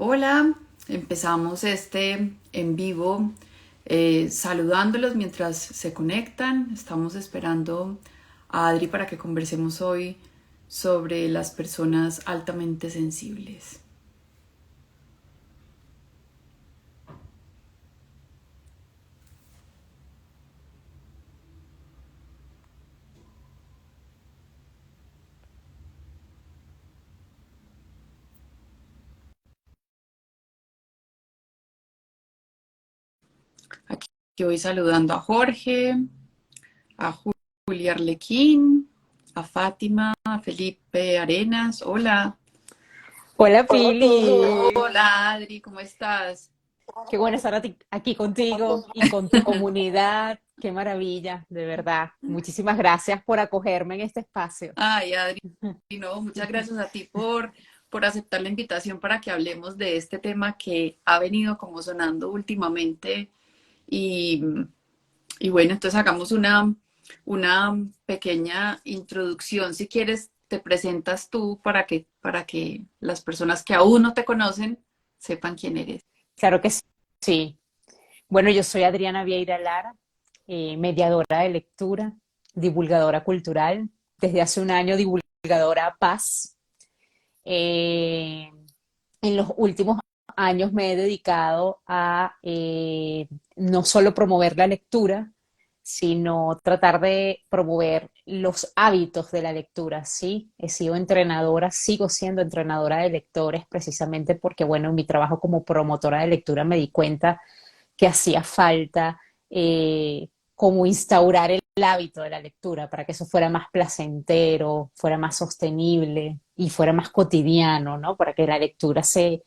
Hola, empezamos este en vivo saludándolos mientras se conectan. Estamos esperando a Adri para que conversemos hoy sobre las personas altamente sensibles. Aquí voy saludando a Jorge, a Julia Arlequín, a Fátima, a Felipe Arenas. Hola. Hola Pili, Hola Adri, ¿cómo estás? qué bueno estar aquí contigo y con tu comunidad, qué maravilla, de verdad. Muchísimas gracias por acogerme en este espacio. Ay, Adri, no, muchas gracias a ti por aceptar la invitación para que hablemos de este tema que ha venido como sonando últimamente. Y, y bueno, entonces hagamos una pequeña introducción. Si quieres, te presentas tú para que las personas que aún no te conocen sepan quién eres. Claro que sí. Bueno, yo soy Adriana Vieira Lara, mediadora de lectura, divulgadora cultural, desde hace un año divulgadora Paz. Eh, en los últimos años me he dedicado a no solo promover la lectura, sino tratar de promover los hábitos de la lectura, ¿sí? He sido entrenadora, sigo siendo entrenadora de lectores precisamente porque, bueno, en mi trabajo como promotora de lectura me di cuenta que hacía falta como instaurar el hábito de la lectura para que eso fuera más placentero, fuera más sostenible y fuera más cotidiano, ¿no? Para que la lectura se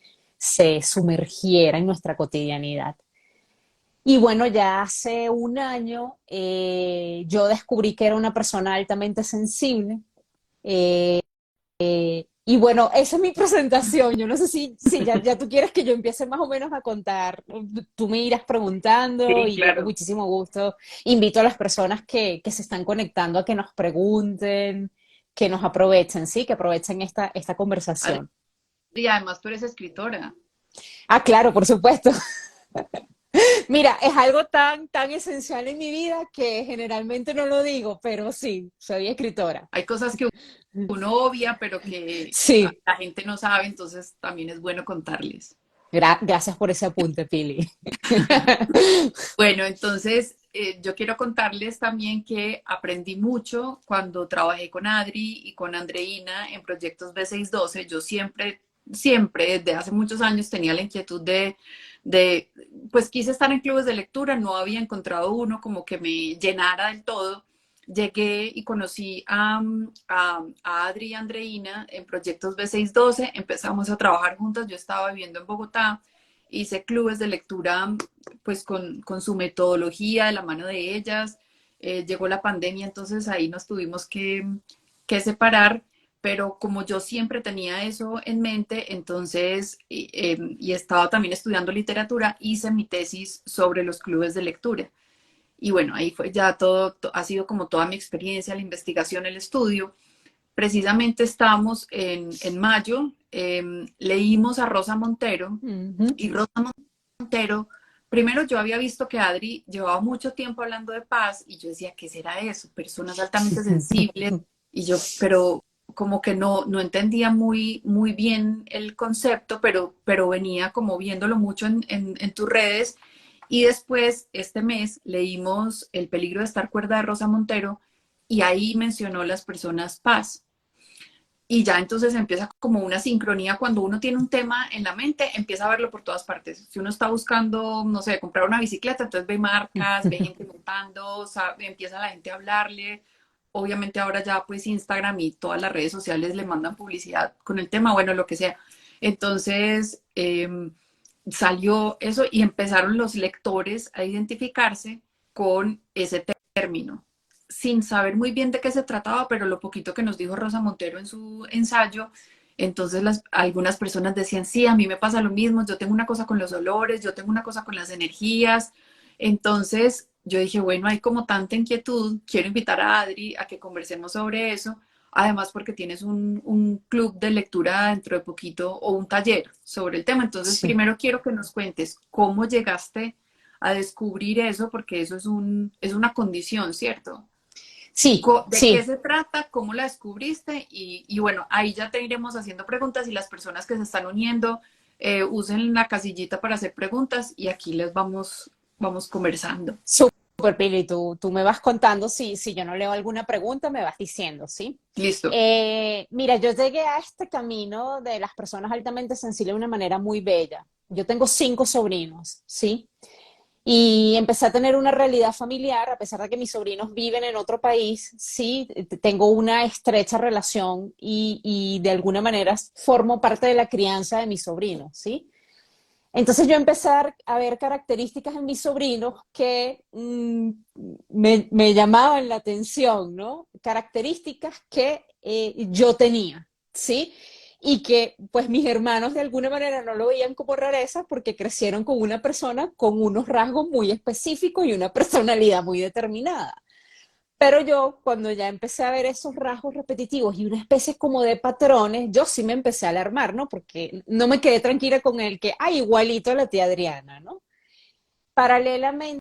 sumergiera en nuestra cotidianidad. Y bueno, ya hace un año yo descubrí que era una persona altamente sensible. eh, y bueno, esa es mi presentación. Yo no sé si ya tú quieres que yo empiece más o menos a contar. Tú me irás preguntando Sí, y yo con claro. muchísimo gusto invito a las personas que se están conectando a que nos pregunten, que nos aprovechen, ¿sí? Que aprovechen esta Adri, conversación. y además tú eres escritora. Ah, claro, por supuesto. Mira, es algo tan esencial en mi vida que generalmente no lo digo, pero sí, soy escritora. Hay cosas que uno obvia, pero que Sí, la gente no sabe, entonces también es bueno contarles. gracias por ese apunte, Pili. Bueno, entonces yo quiero contarles también que aprendí mucho cuando trabajé con Adri y con Andreina en proyectos B612. Yo siempre, desde hace muchos años, tenía la inquietud pues quise estar en clubes de lectura, no había encontrado uno como que me llenara del todo. Llegué y conocí a Adri y Andreina en proyectos B612, empezamos a trabajar juntas, yo estaba viviendo en Bogotá, hice clubes de lectura pues con su metodología de la mano de ellas. Llegó la pandemia, entonces ahí nos tuvimos que separar, pero como yo siempre tenía eso en mente, entonces, y estaba también estudiando literatura, hice mi tesis sobre los clubes de lectura. Y bueno, ahí fue ya ha sido como toda mi experiencia, la investigación, el estudio. Precisamente estamos en mayo, leímos a Rosa Montero, Ujú. y Rosa Montero, primero yo había visto que Adri llevaba mucho tiempo hablando de paz y yo decía, ¿qué será eso? Personas altamente sensibles y yo, pero como que no entendía muy bien el concepto, pero venía como viéndolo mucho en tus redes y después este mes leímos El peligro de estar cuerda de Rosa Montero y ahí mencionó las personas paz. Y ya entonces empieza como una sincronía cuando uno tiene un tema en la mente, empieza a verlo por todas partes. Si uno está buscando, no sé, comprar una bicicleta, entonces ve marcas, ve gente montando, sabe, empieza la gente a hablarle. Obviamente ahora ya pues Instagram y todas las redes sociales le mandan publicidad con el tema, bueno, lo que sea. Entonces salió eso y empezaron los lectores a identificarse con ese término sin saber muy bien de qué se trataba, pero lo poquito que nos dijo Rosa Montero en su ensayo, entonces algunas personas decían, sí, a mí me pasa lo mismo, yo tengo una cosa con los olores, yo tengo una cosa con las energías. Entonces yo dije, bueno, hay como tanta inquietud, quiero invitar a Adri a que conversemos sobre eso, además porque tienes un club de lectura dentro de poquito o un taller sobre el tema. Entonces, Sí. primero quiero que nos cuentes cómo llegaste a descubrir eso, porque eso es una condición, ¿cierto? Sí, ¿De qué sí, se trata? ¿Cómo la descubriste? Y bueno, ahí ya te iremos haciendo preguntas y las personas que se están uniendo usen la casillita para hacer preguntas y aquí les vamos conversando. súper, Pili. Tú me vas contando si yo no leo alguna pregunta, me vas diciendo, ¿sí? Listo. Mira, yo llegué a este camino de las personas altamente sensibles de una manera muy bella. Yo tengo 5 sobrinos, ¿sí? Y empecé a tener una realidad familiar, a pesar de que mis sobrinos viven en otro país, sí, tengo una estrecha relación y de alguna manera formo parte de la crianza de mis sobrinos, ¿sí? Entonces yo empecé a ver características en mis sobrinos que me llamaban la atención, ¿no? Características que yo tenía, ¿sí? Y que pues mis hermanos de alguna manera no lo veían como rareza porque crecieron con una persona con unos rasgos muy específicos y una personalidad muy determinada. Pero yo, cuando ya empecé a ver esos rasgos repetitivos y una especie como de patrones, yo sí me empecé a alarmar, ¿no? Porque no me quedé tranquila con el que, ay, igualito a la tía Adriana, ¿no? Paralelamente,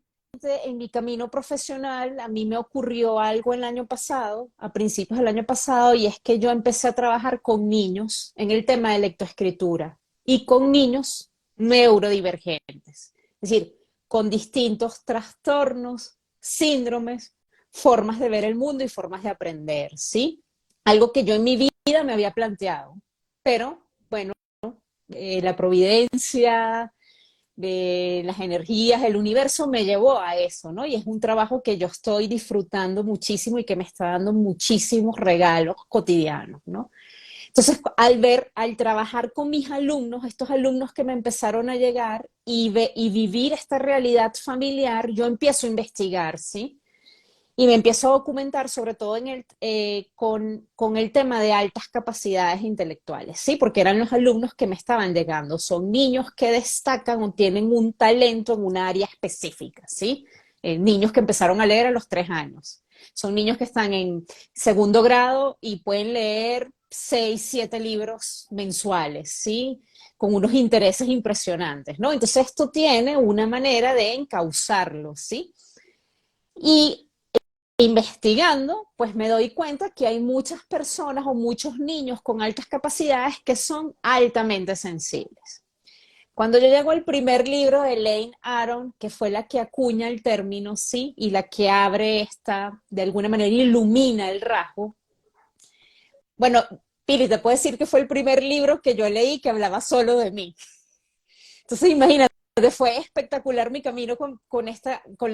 en mi camino profesional, a mí me ocurrió algo el año pasado, a principios del año pasado, y es que yo empecé a trabajar con niños en el tema de lectoescritura y con niños neurodivergentes, es decir, con distintos trastornos, síndromes, formas de ver el mundo y formas de aprender, ¿sí? Algo que yo en mi vida me había planteado, pero bueno, la providencia, de las energías, el universo me llevó a eso, ¿no? Y es un trabajo que yo estoy disfrutando muchísimo y que me está dando muchísimos regalos cotidianos, ¿no? Entonces, al trabajar con mis alumnos, estos alumnos que me empezaron a llegar y vivir esta realidad familiar, yo empiezo a investigar, ¿sí? Y me empiezo a documentar sobre todo con el tema de altas capacidades intelectuales, ¿sí? Porque eran los alumnos que me estaban llegando. Son niños que destacan o tienen un talento en un área específica, ¿sí? Niños que empezaron a leer a los 3 años. Son niños que están en segundo grado y pueden leer 6, 7 libros mensuales, ¿sí? Con unos intereses impresionantes, ¿no? Entonces esto tiene una manera de encauzarlos, ¿sí? Y investigando, pues me doy cuenta que hay muchas personas o muchos niños con altas capacidades que son altamente sensibles. Cuando yo llego al primer libro de Elaine Aron, que fue la que acuña el término, sí, y la que abre esta, de alguna manera ilumina el rasgo, bueno, Pili, te puedo decir que fue el primer libro que yo leí que hablaba solo de mí. Entonces, imagínate, fue espectacular mi camino con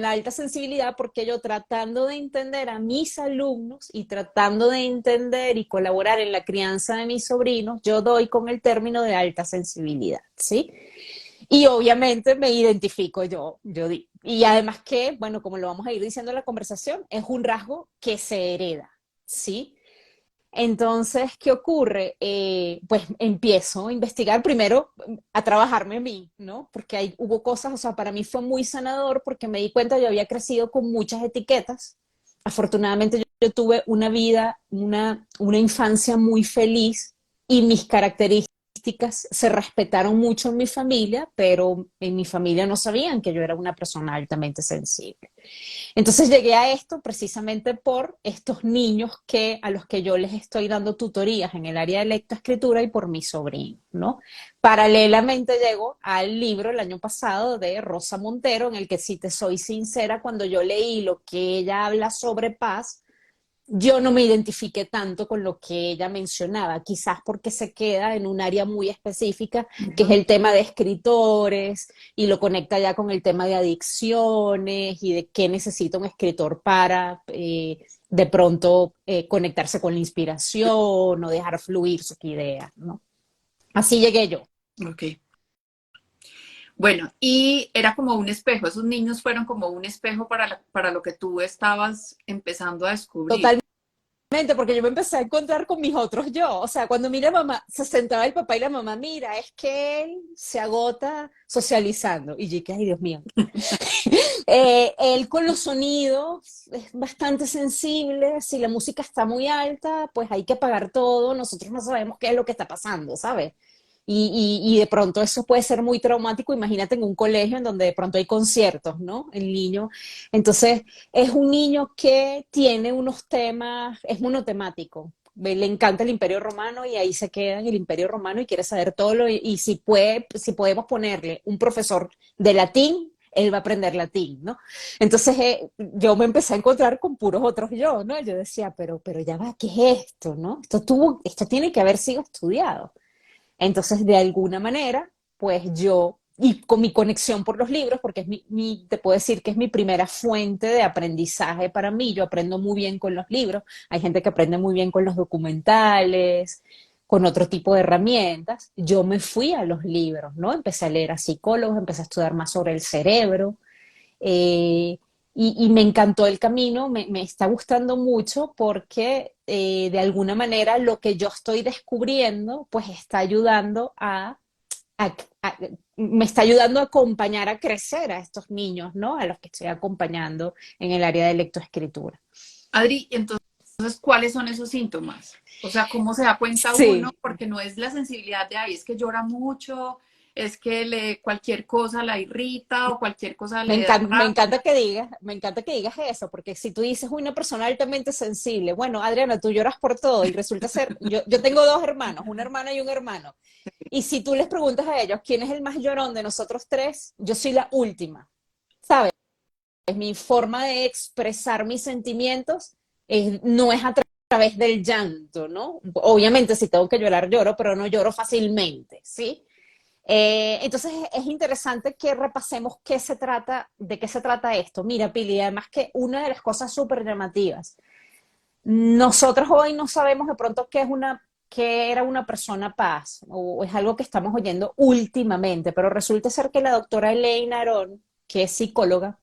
la alta sensibilidad, porque yo tratando de entender a mis alumnos y tratando de entender y colaborar en la crianza de mis sobrinos, yo doy con el término de alta sensibilidad, ¿sí? Y obviamente me identifico y además que, bueno, como lo vamos a ir diciendo en la conversación, es un rasgo que se hereda, ¿sí? Entonces, ¿qué ocurre? Pues empiezo a investigar primero, a trabajarme a mí, ¿no? Porque hubo cosas, o sea, para mí fue muy sanador porque me di cuenta, yo había crecido con muchas etiquetas. Afortunadamente yo tuve una vida, una infancia muy feliz y mis características se respetaron mucho en mi familia, pero en mi familia no sabían que yo era una persona altamente sensible. Entonces llegué a esto precisamente por estos niños a los que yo les estoy dando tutorías en el área de lectoescritura y por mi sobrino, ¿no? Paralelamente llego al libro el año pasado de Rosa Montero, en el que, si te soy sincera, cuando yo leí lo que ella habla sobre paz, yo no me identifiqué tanto con lo que ella mencionaba, quizás porque se queda en un área muy específica, que es Ujú. el tema de escritores, y lo conecta ya con el tema de adicciones y de qué necesita un escritor para de pronto conectarse con la inspiración o dejar fluir sus ideas, ¿no? Así llegué yo. Ok. Bueno, y era como un espejo, esos niños fueron como un espejo para lo que tú estabas empezando a descubrir. Totalmente, porque yo me empecé a encontrar con mis otros yo. O sea, cuando mira mamá, se sentaba el papá y la mamá, mira, es que él se agota socializando. Y yo que, ay, Dios mío. Él con los sonidos es bastante sensible. Si la música está muy alta, pues hay que apagar todo. Nosotros no sabemos qué es lo que está pasando, ¿sabes? Y de pronto eso puede ser muy traumático. Imagínate en un colegio en donde de pronto hay conciertos, ¿no? El niño. Entonces, es un niño que tiene unos temas, es monotemático. Le encanta el Imperio Romano y ahí se queda en el Imperio Romano y quiere saber todo lo, y si puede, si podemos ponerle un profesor de latín, él va a aprender latín, ¿no? Entonces yo me empecé a encontrar con puros otros yo, ¿no? Yo decía, pero ya va, ¿qué es esto, no? Esto tiene que haber sido estudiado. Entonces, de alguna manera, pues yo, y con mi conexión por los libros, porque es te puedo decir que es mi primera fuente de aprendizaje para mí, yo aprendo muy bien con los libros, hay gente que aprende muy bien con los documentales, con otro tipo de herramientas, yo me fui a los libros, ¿no? Empecé a leer a psicólogos, empecé a estudiar más sobre el cerebro, eh, y me encantó el camino, me está gustando mucho porque de alguna manera lo que yo estoy descubriendo pues está ayudando a- a- me está ayudando a acompañar a crecer a estos niños, ¿no? A los que estoy acompañando en el área de lectoescritura. Adri, entonces, ¿cuáles son esos síntomas? O sea, ¿cómo se da cuenta uno? Sí, Porque no es la sensibilidad de, ay, es que llora mucho, es que cualquier cosa la irrita o cualquier cosa le da me rabia. encanta que me encanta que digas eso, porque si tú dices, una persona altamente sensible, bueno, Adriana, tú lloras por todo y resulta ser, yo tengo dos hermanos, una hermana y un hermano, y si tú les preguntas a ellos quién es el más llorón de nosotros tres, yo soy la última, ¿sabes? Mi forma de expresar mis sentimientos no es a través del llanto, ¿no? Obviamente si tengo que llorar, lloro, pero no lloro fácilmente, ¿sí? Entonces es interesante que repasemos de qué se trata esto. Mira, Pili, además que una de las cosas súper llamativas, nosotros hoy no sabemos de pronto qué era una persona paz, o es algo que estamos oyendo últimamente, pero resulta ser que la doctora Elaine Aron, que es psicóloga,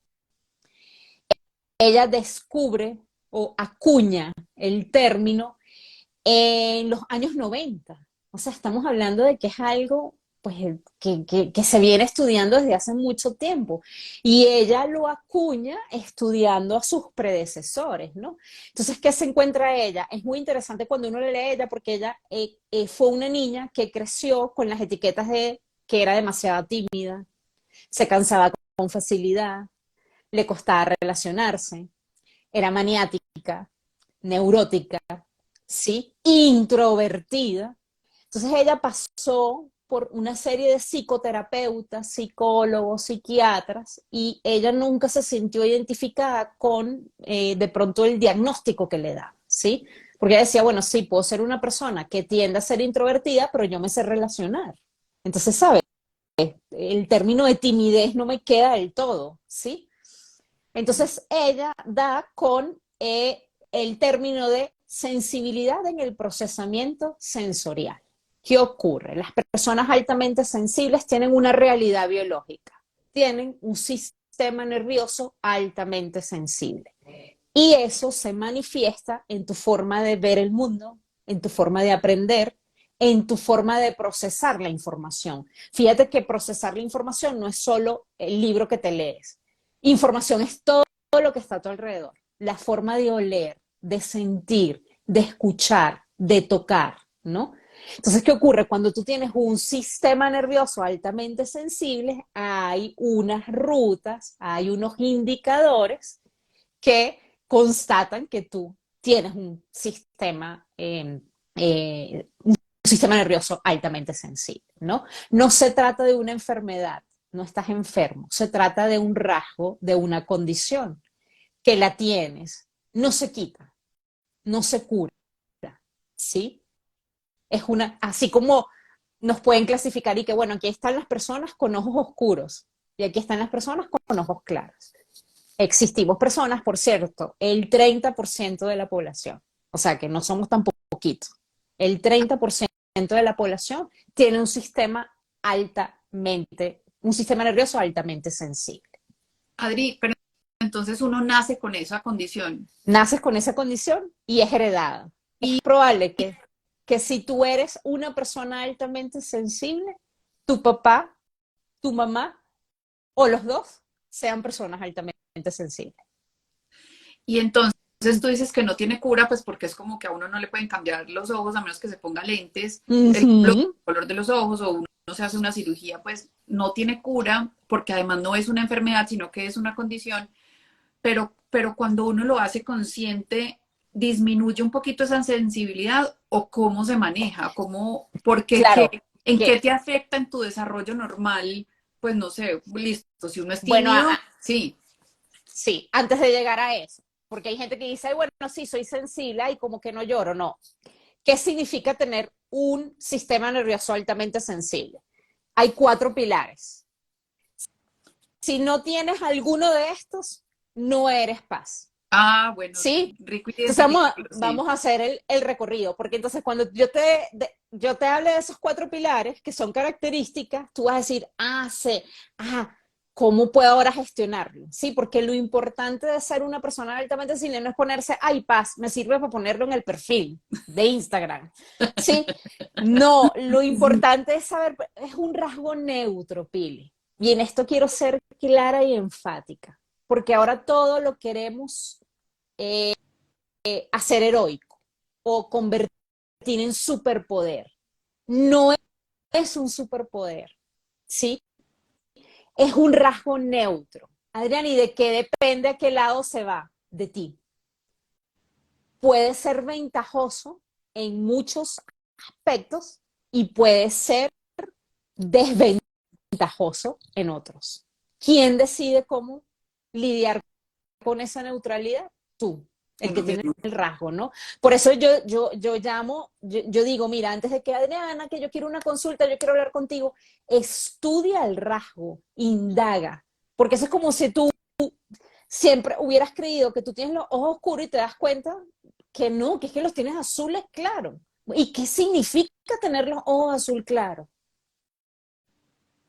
ella descubre o acuña el término en los años 90. O sea, estamos hablando de que es algo pues, que se viene estudiando desde hace mucho tiempo. Y ella lo acuña estudiando a sus predecesores, ¿no? Entonces, ¿qué se encuentra ella? Es muy interesante cuando uno le lee a ella porque ella fue una niña que creció con las etiquetas de que era demasiado tímida, se cansaba con facilidad, le costaba relacionarse, era maniática, neurótica, ¿sí? Introvertida. Entonces ella pasó por una serie de psicoterapeutas, psicólogos, psiquiatras, y ella nunca se sintió identificada con de pronto el diagnóstico que le da, ¿sí? Porque ella decía, bueno, sí, puedo ser una persona que tiende a ser introvertida, pero yo me sé relacionar. Entonces, ¿sabes? El término de timidez no me queda del todo, ¿sí? Entonces ella da con el término de sensibilidad en el procesamiento sensorial. ¿Qué ocurre? Las personas altamente sensibles tienen una realidad biológica, tienen un sistema nervioso altamente sensible. Y eso se manifiesta en tu forma de ver el mundo, en tu forma de aprender, en tu forma de procesar la información. Fíjate que procesar la información no es solo el libro que te lees. Información es todo lo que está a tu alrededor. La forma de oler, de sentir, de escuchar, de tocar, ¿no? Entonces, ¿qué ocurre? Cuando tú tienes un sistema nervioso altamente sensible, hay unas rutas, hay unos indicadores que constatan que tú tienes un sistema nervioso altamente sensible, ¿no? No se trata de una enfermedad, no estás enfermo, se trata de un rasgo, de una condición que la tienes, no se quita, no se cura, ¿sí? Así como nos pueden clasificar y que, bueno, aquí están las personas con ojos oscuros y aquí están las personas con ojos claros. Existimos personas, por cierto, el 30% de la población, o sea que no somos tan poquitos, el 30% de la población tiene un sistema nervioso altamente sensible. Adri, pero entonces uno nace con esa condición. Naces con esa condición y es heredada. Y es probable que si tú eres una persona altamente sensible, tu papá, tu mamá o los dos sean personas altamente sensibles. Y entonces tú dices que no tiene cura, pues porque es como que a uno no le pueden cambiar los ojos a menos que se ponga lentes, el color de los ojos o uno se hace una cirugía, pues no tiene cura porque además no es una enfermedad, sino que es una condición, pero cuando uno lo hace consciente, disminuye un poquito esa sensibilidad o cómo se maneja, cómo, porque Claro, en qué que, te afecta en tu desarrollo normal, pues no sé, listo, si uno es bueno, tímido, sí. sí, antes de llegar a eso, porque hay gente que dice, "Ay, bueno, sí, soy sensible y como que no lloro", no. ¿Qué significa tener un sistema nervioso altamente sensible? Hay 4 pilares. Si no tienes alguno de estos, no eres paz. Ah, bueno, ¿Sí? rico Entonces identificarlo, sí. vamos a hacer el recorrido, porque entonces cuando yo te hable de esos 4 pilares que son características, tú vas a decir, sé, ¿cómo puedo ahora gestionarlo? Sí, porque lo importante de ser una persona altamente sensible no es ponerse, ay, paz, me sirve para ponerlo en el perfil de Instagram. Sí, no, lo importante es saber, es un rasgo neutro, Pili. Y en esto quiero ser clara y enfática, porque ahora todo lo queremos hacer heroico o convertir en superpoder. No es un superpoder, ¿sí? Es un rasgo neutro. Adrián, ¿y de qué depende a qué lado se va? De ti. Puede ser ventajoso en muchos aspectos y puede ser desventajoso en otros. ¿Quién decide cómo lidiar con esa neutralidad? Tú, el Uno que tiene mismo. el rasgo, ¿no? Por eso yo llamo, yo digo, mira, antes de que Adriana, que yo quiero una consulta, yo quiero hablar contigo, estudia el rasgo, indaga, porque eso es como si tú siempre hubieras creído que tú tienes los ojos oscuros y te das cuenta que no, que es que los tienes azules claros. ¿Y qué significa tener los ojos azul claro?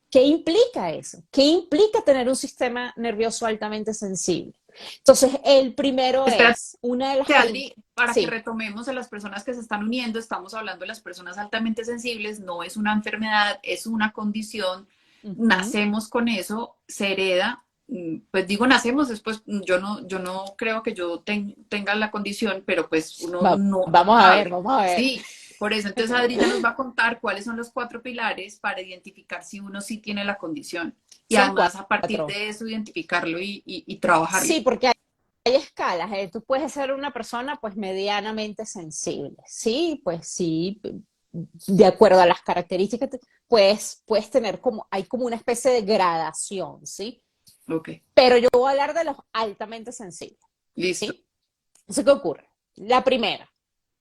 ¿Qué implica eso? ¿Qué implica tener un sistema nervioso altamente sensible? Entonces, el primero Espérate, es una de las... Adri, para que Sí. retomemos a las personas que se están uniendo, estamos hablando de las personas altamente sensibles, no es una enfermedad, es una condición, Uh -huh. nacemos con eso, se hereda, pues digo nacemos, después yo no creo que yo tenga la condición, pero pues uno no Vamos a ver, sabe. vamos a ver. Sí, por eso entonces Adri ya nos va a contar cuáles son los 4 pilares para identificar si uno sí tiene la condición y Son además a partir 4. de eso identificarlo y trabajarlo. Sí, porque hay escalas. Tú puedes ser una persona pues medianamente sensible. Sí, pues sí, de acuerdo a las características, puedes tener como, hay como una especie de gradación, ¿sí? Ok, Pero yo voy a hablar de los altamente sensibles, listo. ¿sí? ¿Eso qué ocurre? La primera,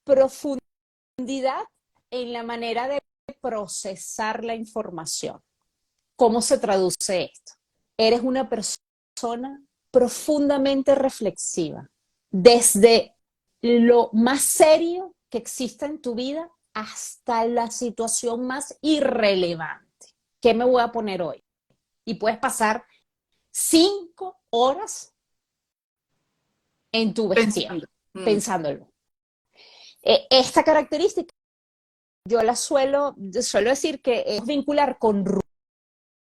profundidad en la manera de procesar la información. ¿Cómo se traduce esto? Eres una persona profundamente reflexiva, desde lo más serio que exista en tu vida hasta la situación más irrelevante. ¿Qué me voy a poner hoy? Y puedes pasar 5 horas en tu vestido, Pensando. Mm. pensándolo. Esta característica yo suelo decir que es vincular con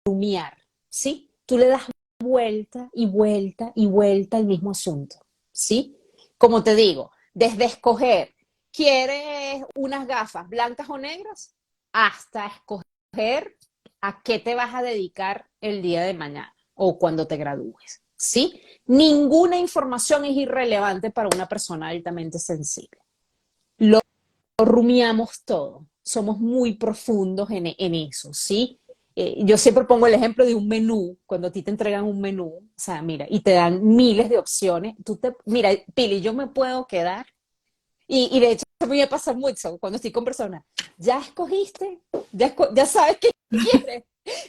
rumiar, ¿sí? Tú le das vuelta y vuelta y vuelta al mismo asunto, ¿sí? Como te digo, desde escoger, ¿quieres unas gafas blancas o negras? Hasta escoger a qué te vas a dedicar el día de mañana o cuando te gradúes, ¿sí? Ninguna información es irrelevante para una persona altamente sensible. Lo rumiamos todo, somos muy profundos en eso, ¿sí? Yo siempre pongo el ejemplo de un menú, cuando a ti te entregan un menú, o sea, mira, y te dan miles de opciones, mira, Pili, yo me puedo quedar, y de hecho a mí me pasa mucho cuando estoy con personas, ya escogiste, ya sabes qué quieres,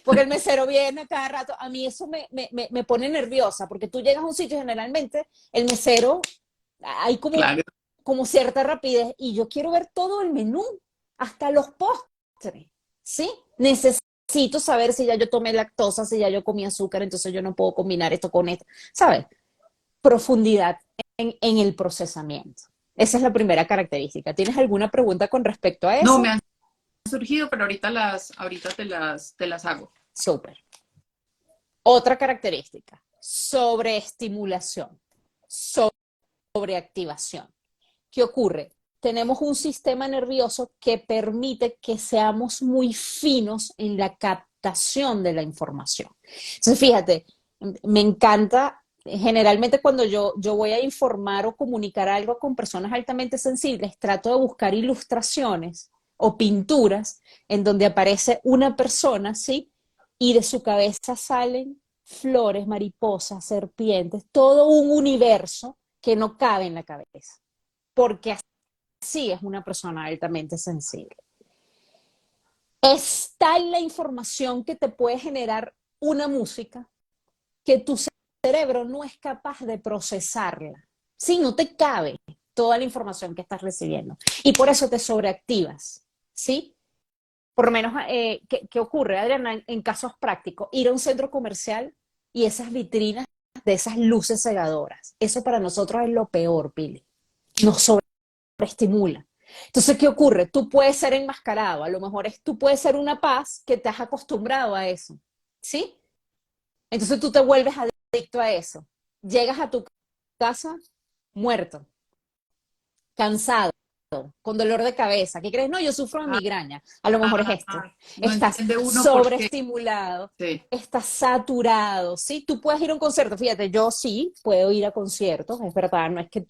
porque el mesero viene cada rato, a mí eso me pone nerviosa, porque tú llegas a un sitio generalmente, el mesero, hay Claro. como cierta rapidez y yo quiero ver todo el menú, hasta los postres, ¿sí? Necesito saber si ya yo tomé lactosa, si ya yo comí azúcar, entonces yo no puedo combinar esto con esto, ¿sabes? profundidad en el procesamiento. Esa es la primera característica. ¿Tienes alguna pregunta con respecto a No, eso? me han surgido, pero ahorita te las hago. Súper. Otra característica, sobreestimulación, sobreactivación. ¿Qué ocurre? Tenemos un sistema nervioso que permite que seamos muy finos en la captación de la información. Entonces, fíjate, me encanta, generalmente cuando yo voy a informar o comunicar algo con personas altamente sensibles, trato de buscar ilustraciones o pinturas en donde aparece una persona, ¿sí? Y de su cabeza salen flores, mariposas, serpientes, todo un universo que no cabe en la cabeza, porque así es una persona altamente sensible. Es tal la información que te puede generar una música que tu cerebro no es capaz de procesarla. Sí, no te cabe toda la información que estás recibiendo. Y por eso te sobreactivas. ¿Sí? Por lo menos, ¿qué ocurre, Adriana, en casos prácticos? Ir a un centro comercial y esas vitrinas de esas luces cegadoras. Eso para nosotros es lo peor, Pili. Nos sobreestimula. Entonces, ¿qué ocurre? Tú puedes ser enmascarado, a lo mejor tú puedes ser una paz que te has acostumbrado a eso, ¿sí? Entonces tú te vuelves adicto a eso. Llegas a tu casa muerto, cansado, con dolor de cabeza. ¿Qué crees? No, yo sufro de migraña. A lo mejor es esto. No Estás entiende uno por qué. sobreestimulado, Sí. estás saturado, ¿sí? Tú puedes ir a un concierto. Fíjate, yo sí puedo ir a conciertos, es verdad, no es que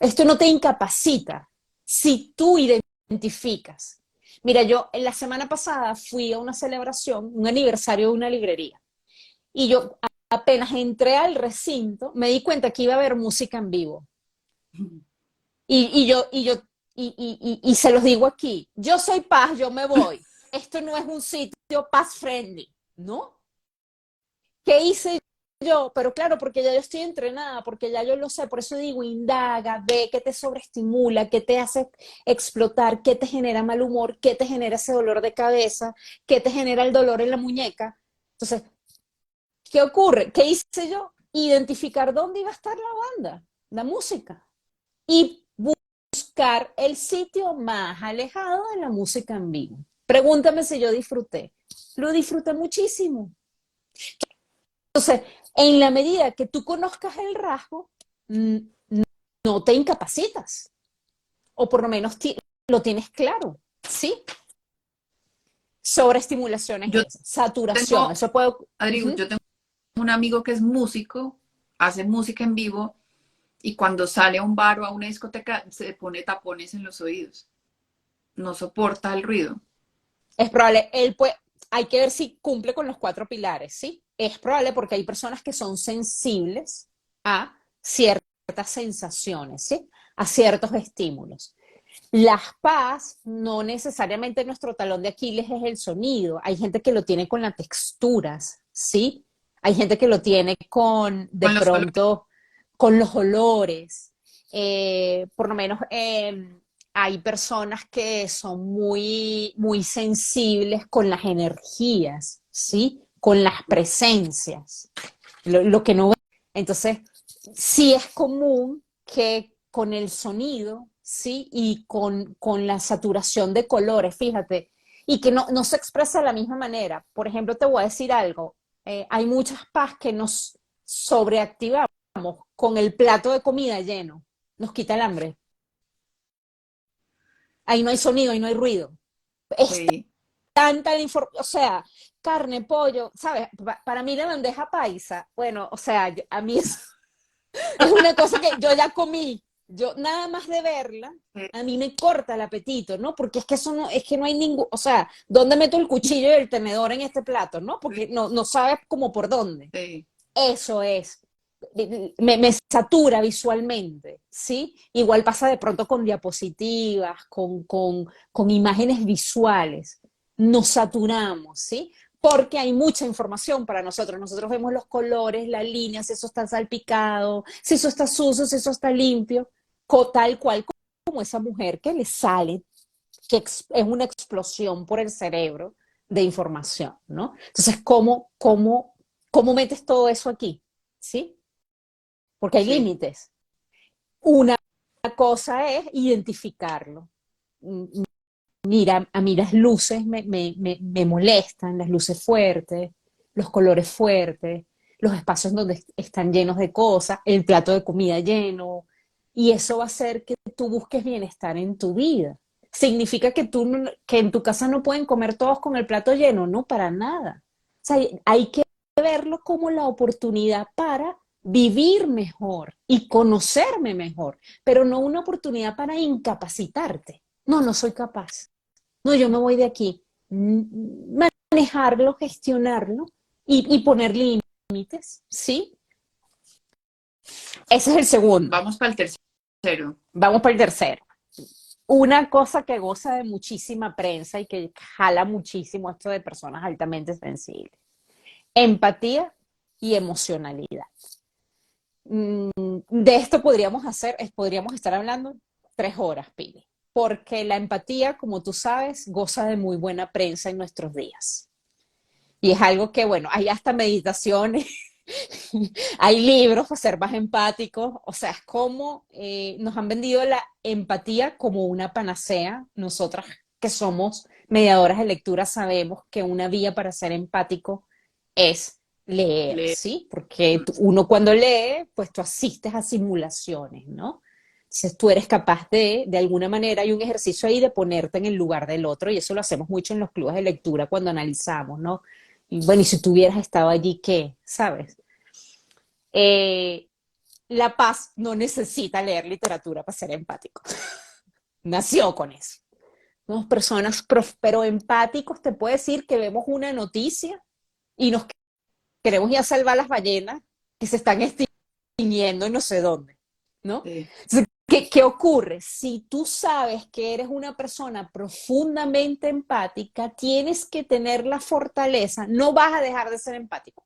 esto no te incapacita si tú identificas. Mira, yo en la semana pasada fui a una celebración, un aniversario de una librería, y yo apenas entré al recinto, me di cuenta que iba a haber música en vivo. Y se los digo aquí, yo soy paz, yo me voy. Esto no es un sitio paz friendly, ¿no? ¿Qué hice yo? Pero claro, porque ya yo estoy entrenada, porque ya yo lo sé, por eso digo, indaga, ve qué te sobreestimula, qué te hace explotar, qué te genera mal humor, qué te genera ese dolor de cabeza, qué te genera el dolor en la muñeca. Entonces, ¿qué ocurre? ¿Qué hice yo? Identificar dónde iba a estar la banda, la música. Y buscar el sitio más alejado de la música en vivo. Pregúntame si yo disfruté. Lo disfruté muchísimo. Entonces, en la medida que tú conozcas el rasgo, no te incapacitas. O por lo menos lo tienes claro. ¿Sí? Sobreestimulación Yo es esa. Saturación. tengo, Eso puede. Adri, Uh-huh. yo tengo un amigo que es músico, hace música en vivo y cuando sale a un bar o a una discoteca se pone tapones en los oídos. No soporta el ruido. Es probable, hay que ver si cumple con los 4 pilares, ¿sí? Es probable porque hay personas que son sensibles a ciertas sensaciones, ¿sí? A ciertos estímulos. Las paz, no necesariamente nuestro talón de Aquiles es el sonido. Hay gente que lo tiene con las texturas, ¿sí? Hay gente que lo tiene de Con los colores. pronto, con los olores. Por lo menos hay personas que son muy, muy sensibles con las energías, ¿sí? Con las presencias, lo que no ven. Entonces, sí es común que con el sonido, ¿sí? Y con la saturación de colores, fíjate, y que no se expresa de la misma manera. Por ejemplo, te voy a decir algo, hay muchas paz que nos sobreactivamos con el plato de comida lleno, nos quita el hambre. Ahí no hay sonido, ahí no hay ruido. Es Sí. tanta la información, o sea, carne, pollo, ¿sabes? Para mí la bandeja paisa, bueno, o sea, a mí es una cosa que yo ya comí, yo nada más de verla, a mí me corta el apetito, ¿no? Porque es que eso no, es que no hay ningún, o sea, ¿dónde meto el cuchillo y el tenedor en este plato, no? Porque no sabes como por dónde. Sí. Eso es. Me satura visualmente, ¿sí? Igual pasa de pronto con diapositivas, con imágenes visuales. Nos saturamos, ¿sí? Porque hay mucha información para nosotros. Nosotros vemos los colores, las líneas, si eso está salpicado, si eso está sucio, si eso está limpio, tal cual como esa mujer que le sale, que es una explosión por el cerebro de información, ¿no? Entonces, ¿cómo metes todo eso aquí? ¿Sí? porque hay Sí, límites. Una cosa es identificarlo. Mira, a mí las luces me molestan, las luces fuertes, los colores fuertes, los espacios donde están llenos de cosas, el plato de comida lleno, y eso va a hacer que tú busques bienestar en tu vida. ¿Significa que, que en tu casa no pueden comer todos con el plato lleno? No, para nada. O sea, hay que verlo como la oportunidad para vivir mejor y conocerme mejor, pero no una oportunidad para incapacitarte. No, no soy capaz. No, yo me voy de aquí. Manejarlo, gestionarlo y poner límites, ¿sí? Ese es el segundo. vamos para el tercero. Vamos para el tercero. Una cosa que goza de muchísima prensa y que jala muchísimo esto de personas altamente sensibles. Empatía y emocionalidad. De esto podríamos estar hablando 3 horas, Pili, porque la empatía, como tú sabes, goza de muy buena prensa en nuestros días. Y es algo que, bueno, hay hasta meditaciones, hay libros para ser más empáticos, o sea, es como nos han vendido la empatía como una panacea. Nosotras que somos mediadoras de lectura sabemos que una vía para ser empático es leer, Le- ¿sí? Porque uno cuando lee, pues tú asistes a simulaciones, ¿no? Entonces tú eres capaz de alguna manera, hay un ejercicio ahí de ponerte en el lugar del otro y eso lo hacemos mucho en los clubes de lectura cuando analizamos, ¿no? Y bueno, y si tú hubieras estado allí, ¿qué? ¿Sabes? Eh, la Paz no necesita leer literatura para ser empático. Nació con eso. Somos personas pero empáticos, te puedo decir que vemos una noticia y nos queremos ir a salvar las ballenas que se están extinguiendo en no sé dónde, ¿no? le- Entonces, ¿qué ocurre? Si tú sabes que eres una persona profundamente empática, tienes que tener la fortaleza, no vas a dejar de ser empático,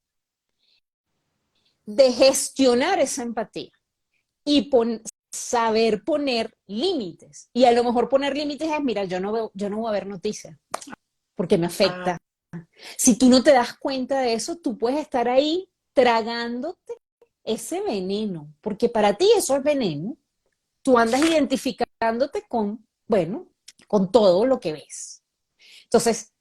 de gestionar esa empatía y saber poner límites. Y a lo mejor poner límites es, mira, yo no voy a ver noticias porque me ah, afecta. Si tú no te das cuenta de eso, tú puedes estar ahí tragándote ese veneno, porque para ti eso es veneno. Tú andas identificándote con, bueno, con todo lo que ves. Entonces,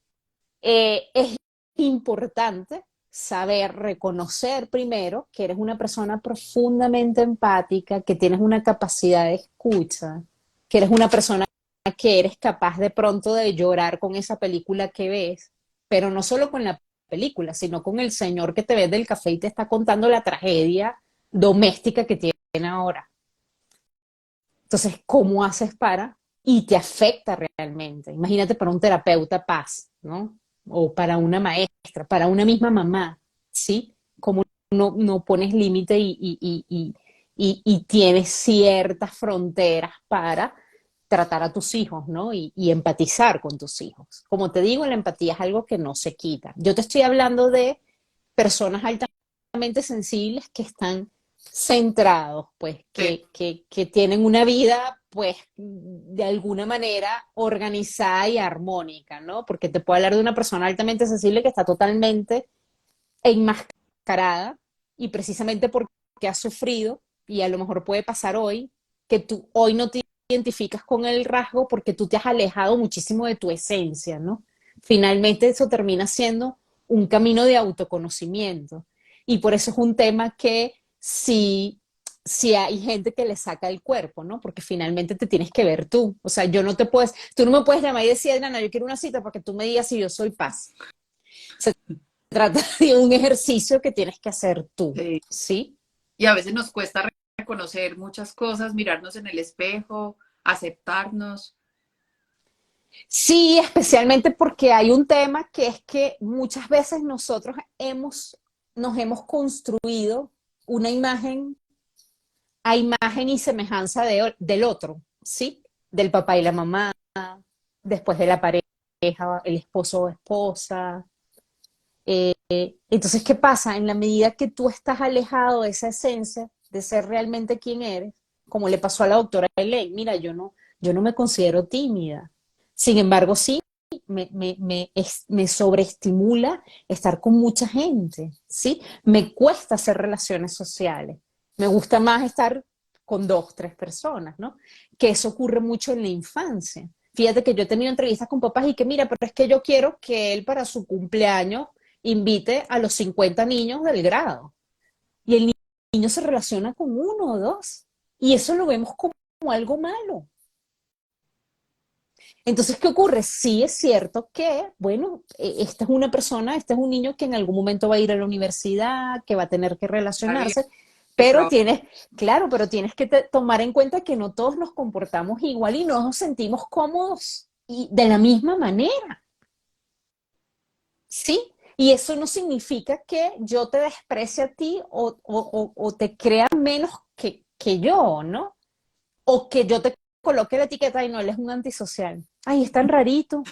es importante saber reconocer primero que eres una persona profundamente empática, que tienes una capacidad de escucha, que eres una persona que eres capaz de pronto de llorar con esa película que ves, pero no solo con la película, sino con el señor que te vende el café y te está contando la tragedia doméstica que tiene ahora. Entonces, ¿cómo haces para? Y te afecta realmente. Imagínate para un terapeuta paz, ¿no? O para una maestra, para una misma mamá, ¿sí? Cómo no pones límite y tienes ciertas fronteras para tratar a tus hijos, ¿no? Y empatizar con tus hijos. Como te digo, la empatía es algo que no se quita. Yo te estoy hablando de personas altamente sensibles que están centrados, pues, sí, que tienen una vida, pues, de alguna manera organizada y armónica, ¿no? Porque te puedo hablar de una persona altamente sensible que está totalmente enmascarada y precisamente porque ha sufrido, y a lo mejor puede pasar hoy, que tú hoy no te identificas con el rasgo porque tú te has alejado muchísimo de tu esencia, ¿no? Finalmente eso termina siendo un camino de autoconocimiento. Y por eso es un tema que si hay gente que le saca el cuerpo, ¿no? Porque finalmente te tienes que ver tú. O sea, tú no me puedes llamar y decir, Adriana, yo quiero una cita para que tú me digas si yo soy paz. Se trata de un ejercicio que tienes que hacer tú, sí. ¿sí? Y a veces nos cuesta reconocer muchas cosas, mirarnos en el espejo, aceptarnos. Sí, especialmente porque hay un tema que es que muchas veces nosotros nos hemos construido una imagen a imagen y semejanza del otro, ¿sí? Del papá y la mamá, después de la pareja, el esposo o esposa. Entonces, ¿qué pasa? En la medida que tú estás alejado de esa esencia, de ser realmente quien eres, como le pasó a la doctora Elaine, mira, yo no me considero tímida. Sin embargo, sí, me sobreestimula estar con mucha gente, ¿sí? Me cuesta hacer relaciones sociales. Me gusta más estar con dos, tres personas, ¿no? Que eso ocurre mucho en la infancia. Fíjate que yo he tenido entrevistas con papás y que mira, pero es que yo quiero que él para su cumpleaños invite a los 50 niños del grado. Y el niño se relaciona con uno o dos. Y eso lo vemos como algo malo. Entonces, ¿qué ocurre? Sí es cierto que, bueno, esta es una persona, este es un niño que en algún momento va a ir a la universidad, que va a tener que Está bien, relacionarse, que pero trabaja. tienes, claro, pero tienes que tomar en cuenta que no todos nos comportamos igual y no nos sentimos cómodos y de la misma manera, ¿sí? Y eso no significa que yo te desprecie a ti o te crea menos que yo, ¿no? O que yo te coloque la etiqueta y no, él es un antisocial. Ay, es tan rarito.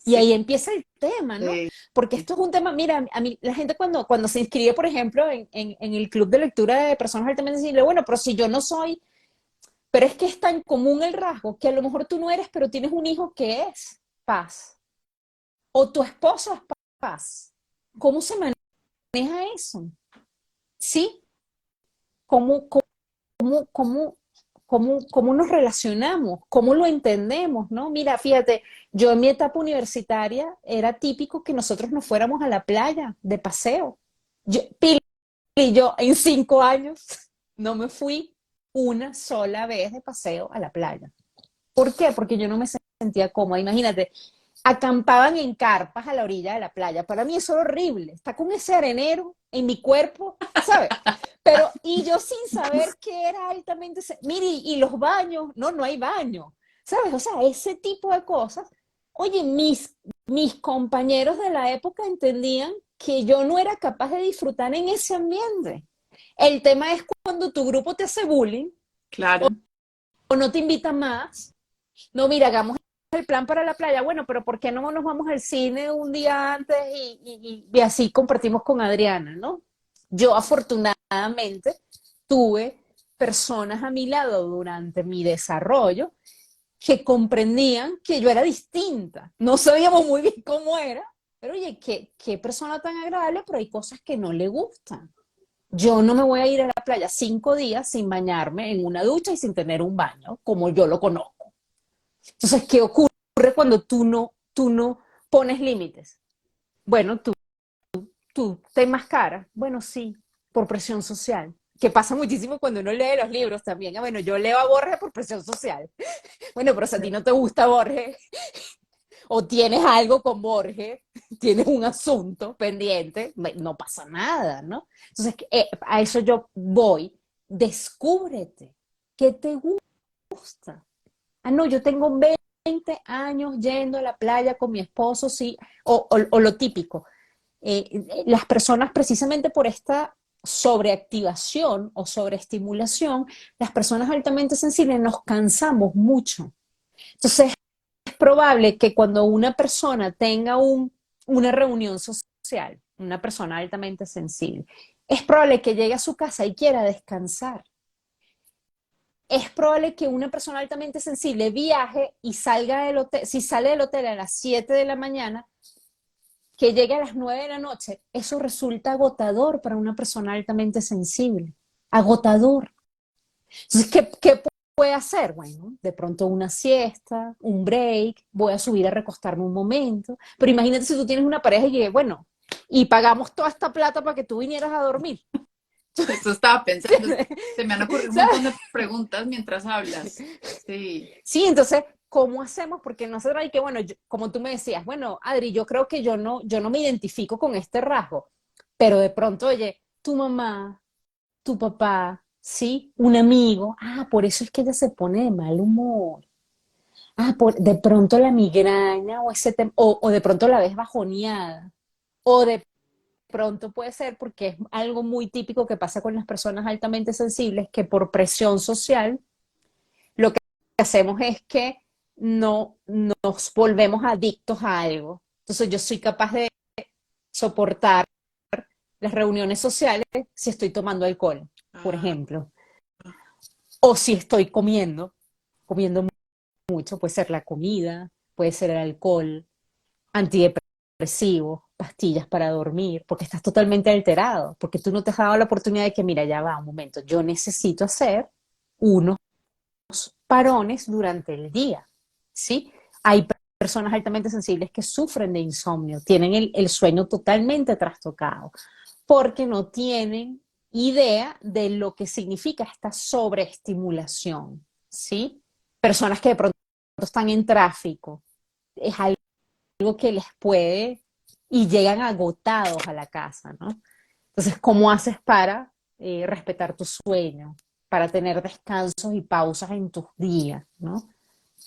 Y Sí, ahí empieza el tema, ¿no? sí, Porque esto es un tema, mira, a mí la gente cuando se inscribe, por ejemplo, en el club de lectura de personas altamente sensibles, bueno, pero si yo no soy, pero es que es tan común el rasgo que a lo mejor tú no eres, pero tienes un hijo que es paz. O tu esposo es paz. ¿Cómo se maneja eso? ¿Sí? ¿Cómo, cómo nos relacionamos, cómo lo entendemos, ¿no? Mira, fíjate, yo en mi etapa universitaria era típico que nosotros nos fuéramos a la playa de paseo. Pili y yo en 5 años no me fui una sola vez de paseo a la playa. ¿Por qué? Porque yo no me sentía cómoda. Imagínate, acampaban en carpas a la orilla de la playa. Para mí eso era horrible. Está con ese arenero en mi cuerpo, ¿sabes? Pero, y yo sin saber que era altamente... Mire, y los baños, no, no hay baño, ¿sabes? O sea, ese tipo de cosas. Oye, mis compañeros de la época entendían que yo no era capaz de disfrutar en ese ambiente. El tema es cuando tu grupo te hace bullying claro. o no te invita más. No, mira, hagamos el plan para la playa. Bueno, pero ¿por qué no nos vamos al cine un día antes y así compartimos con Adriana, ¿no? Yo afortunadamente tuve personas a mi lado durante mi desarrollo que comprendían que yo era distinta. No sabíamos muy bien cómo era, pero oye, qué persona tan agradable, pero hay cosas que no le gustan. Yo no me voy a ir a la playa 5 días sin bañarme en una ducha y sin tener un baño, como yo lo conozco. Entonces, ¿qué ocurre cuando tú no pones límites? Bueno, tú te enmascaras. Bueno, sí, por presión social. Que pasa muchísimo cuando uno lee los libros también. Bueno, yo leo a Borges por presión social. Bueno, pero si a ti no te gusta Borges, o tienes algo con Borges, tienes un asunto pendiente, no pasa nada, ¿no? Entonces, a eso yo voy. Descúbrete. ¿Qué te gusta? Ah, no, yo tengo 20 años yendo a la playa con mi esposo, sí, o lo típico. Las personas precisamente por esta sobreactivación o sobreestimulación, las personas altamente sensibles nos cansamos mucho. Entonces es probable que cuando una persona tenga una reunión social, una persona altamente sensible, es probable que llegue a su casa y quiera descansar. Es probable que una persona altamente sensible viaje y salga del hotel, si sale del hotel a las 7 de la mañana, que llegue a las 9 de la noche, eso resulta agotador para una persona altamente sensible. Agotador. Entonces, ¿qué puede hacer? Bueno, de pronto una siesta, un break, voy a subir a recostarme un momento. Pero imagínate si tú tienes una pareja y bueno, y pagamos toda esta plata para que tú vinieras a dormir. Eso estaba pensando. Se me han ocurrido un montón de preguntas mientras hablas. Sí, Sí, entonces, ¿cómo hacemos? Porque nosotros hay que, bueno, como tú me decías, bueno, Adri, yo creo que yo no me identifico con este rasgo, pero de pronto, oye, tu mamá, tu papá, sí, un amigo, por eso es que ella se pone de mal humor. De pronto la migraña o ese tema, o de pronto la ves bajoneada, o de pronto puede ser porque es algo muy típico que pasa con las personas altamente sensibles, que por presión social lo que hacemos es que no nos volvemos adictos a algo. Entonces yo soy capaz de soportar las reuniones sociales si estoy tomando alcohol, por ah, ejemplo, o si estoy comiendo mucho, puede ser la comida, puede ser el alcohol, antidepresivos, pastillas para dormir, porque estás totalmente alterado, porque tú no te has dado la oportunidad de que, mira, ya va un momento, yo necesito hacer unos parones durante el día, ¿sí? Hay personas altamente sensibles que sufren de insomnio, tienen el sueño totalmente trastocado, porque no tienen idea de lo que significa esta sobreestimulación, ¿sí? Personas que de pronto están en tráfico, es algo que les puede y llegan agotados a la casa, ¿no? Entonces, ¿cómo haces para respetar tu sueño, para tener descansos y pausas en tus días, ¿no?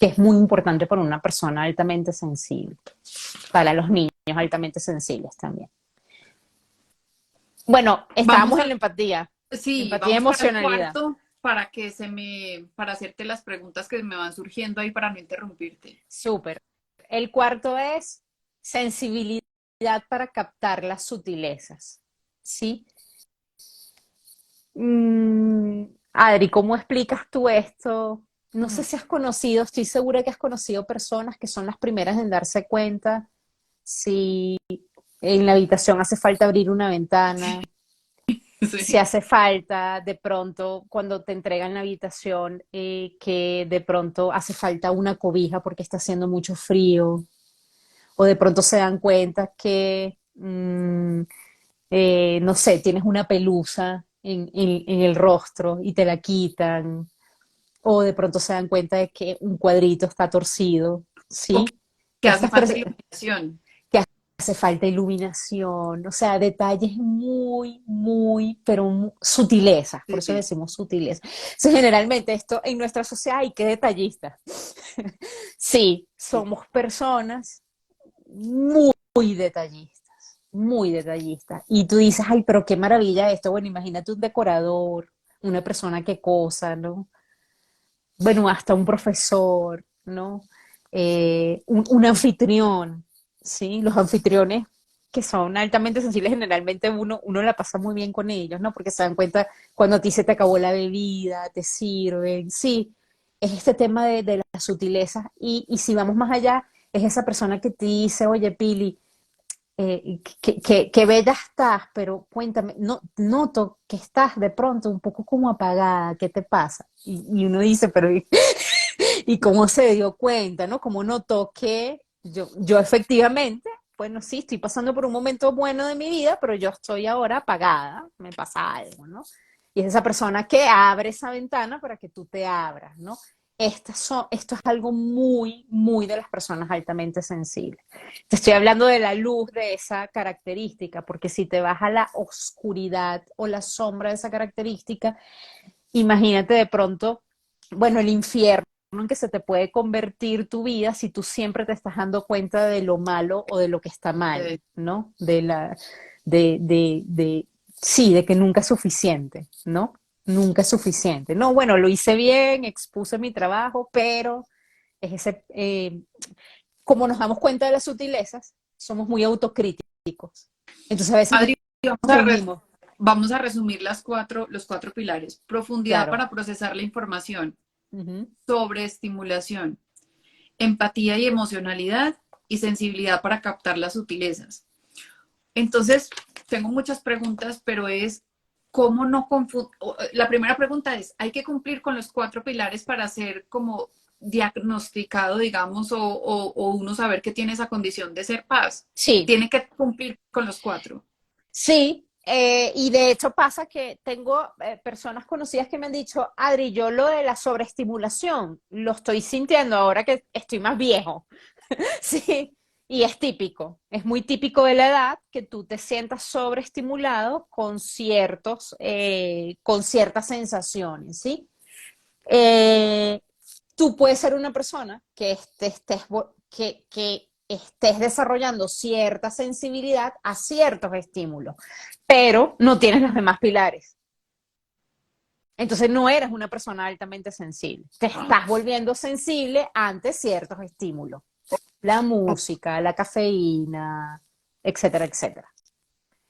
Que es muy importante para una persona altamente sensible, para los niños altamente sensibles también. Bueno, Vamos estábamos en a, la empatía, sí, empatía y vamos para el emocionalidad. cuarto para que para hacerte las preguntas que me van surgiendo ahí para no interrumpirte. Súper. El cuarto es sensibilidad para captar las sutilezas, ¿sí? Adri, ¿cómo explicas tú esto? No sé Ujú. si has conocido, estoy segura que has conocido personas que son las primeras en darse cuenta si en la habitación hace falta abrir una ventana, si Sí, hace falta de pronto cuando te entregan la habitación que de pronto hace falta una cobija porque está haciendo mucho frío, o de pronto se dan cuenta que no sé, tienes una pelusa en el rostro y te la quitan, o de pronto se dan cuenta de que un cuadrito está torcido, o ¿sí? que hace Estas falta personas iluminación. que hace falta iluminación, o sea, detalles muy, muy, pero sutilezas, por eso Sí, decimos sutilezas. Entonces, generalmente esto en nuestra sociedad, hay que detallistas. Sí, sí, somos personas muy detallistas, muy detallistas. Y tú dices, ay, pero qué maravilla esto. Bueno, imagínate un decorador, una persona que cosa, ¿no? Bueno, hasta un profesor, ¿no? Un anfitrión, ¿sí? Los anfitriones que son altamente sensibles, generalmente uno la pasa muy bien con ellos, ¿no? Porque se dan cuenta cuando a ti se te acabó la bebida, te sirven, sí. Es este tema de las sutilezas y si vamos más allá, es esa persona que te dice, oye, Pili, qué bella estás, pero cuéntame, no, noto que estás de pronto un poco como apagada, ¿qué te pasa? Y uno dice, pero ¿y cómo se dio cuenta, no? ¿Cómo notó que yo efectivamente, bueno, sí, estoy pasando por un momento bueno de mi vida, pero yo estoy ahora apagada, me pasa algo, ¿no? Y es esa persona que abre esa ventana para que tú te abras, ¿no? Esto es algo muy, muy de las personas altamente sensibles. Te estoy hablando de la luz de esa característica, porque si te vas a la oscuridad o la sombra de esa característica, imagínate de pronto, bueno, el infierno en que se te puede convertir tu vida si tú siempre te estás dando cuenta de lo malo o de lo que está mal, sí. ¿no? Sí, de que nunca es suficiente, ¿no? Nunca es suficiente. No, bueno, lo hice bien, expuse mi trabajo, pero es ese, como nos damos cuenta de las sutilezas, somos muy autocríticos. Entonces a veces nos Adri, unimos, vamos a resumir los cuatro pilares. Profundidad claro. para procesar la información, Ujú. sobreestimulación, empatía y emocionalidad y sensibilidad para captar las sutilezas. Entonces, tengo muchas preguntas, pero es, ¿cómo no confundir? La primera pregunta es, ¿hay que cumplir con los cuatro pilares para ser como diagnosticado, digamos, o uno saber que tiene esa condición de ser paz? Sí, Tiene que cumplir con los cuatro. sí, y de hecho pasa que tengo personas conocidas que me han dicho, Adri, yo lo de la sobreestimulación lo estoy sintiendo ahora que estoy más viejo. Sí, y es típico, es muy típico de la edad que tú te sientas sobreestimulado con ciertas sensaciones, ¿sí? Eh, Tú puedes ser una persona que estés desarrollando cierta sensibilidad a ciertos estímulos, pero no tienes los demás pilares. Entonces no eres una persona altamente sensible. Te estás volviendo sensible ante ciertos estímulos. La música, la cafeína, etcétera, etcétera.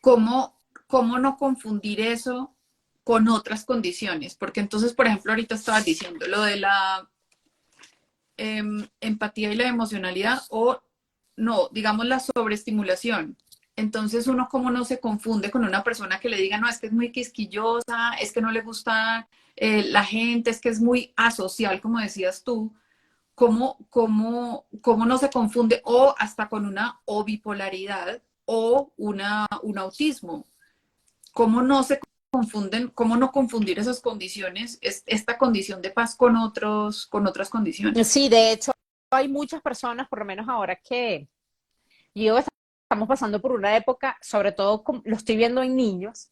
¿Cómo no confundir eso con otras condiciones? Porque entonces, por ejemplo, ahorita estabas diciendo lo de la empatía y la emocionalidad o no, digamos la sobreestimulación. Entonces uno como no se confunde con una persona que le diga, no, es que es muy quisquillosa, es que no le gusta la gente, es que es muy asocial, como decías tú. ¿Cómo no se confunde? O hasta con una o bipolaridad o un autismo. ¿Cómo no se confunden? ¿Cómo no confundir esas condiciones, esta condición de paz con otras condiciones? Sí, de hecho, hay muchas personas, por lo menos ahora que yo estamos pasando por una época, sobre todo lo estoy viendo en niños,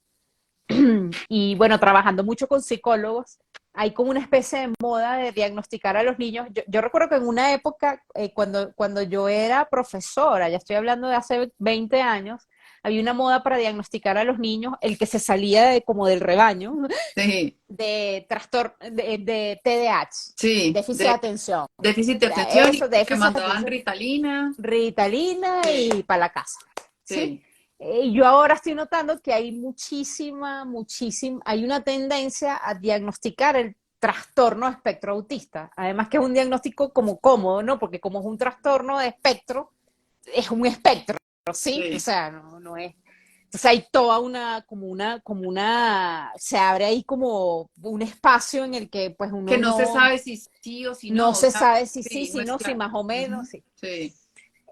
y bueno, trabajando mucho con psicólogos, hay como una especie de moda de diagnosticar a los niños. Yo recuerdo que en una época, cuando yo era profesora, ya estoy hablando de hace 20 años, había una moda para diagnosticar a los niños, el que se salía como del rebaño, Sí, de trastorno, de TDAH, sí, déficit de de atención. déficit de atención Eso, y que déficit de mandaban atención, Ritalina. Ritalina Sí, y para la casa, ¿sí? sí, Yo ahora estoy notando que hay hay una tendencia a diagnosticar el trastorno de espectro autista. Además que es un diagnóstico como cómodo, ¿no? Porque como es un trastorno de espectro, es un espectro, ¿sí? O sí. sea, no es. Entonces hay toda se abre ahí como un espacio en el que pues Que uno no se sabe si sí o si no no. O se sea, sabe si sí, sí, no si es no, si claro. más o menos, Ujú, sí. sí,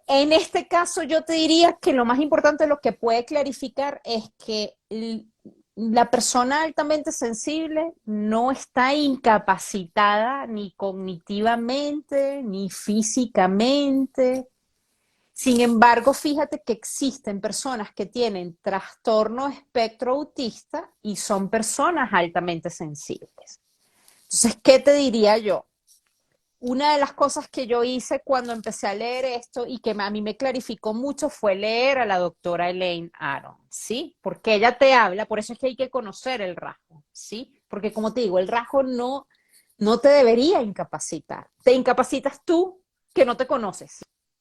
En este caso, yo te diría que lo más importante, lo que puede clarificar es que la persona altamente sensible no está incapacitada ni cognitivamente, ni físicamente. Sin embargo, fíjate que existen personas que tienen trastorno espectro autista y son personas altamente sensibles. Entonces, ¿qué te diría yo? Una de las cosas que yo hice cuando empecé a leer esto y que a mí me clarificó mucho fue leer a la doctora Elaine Aron, ¿sí? Porque ella te habla, por eso es que hay que conocer el rasgo, ¿sí? Porque como te digo, el rasgo no te debería incapacitar. Te incapacitas tú que no te conoces,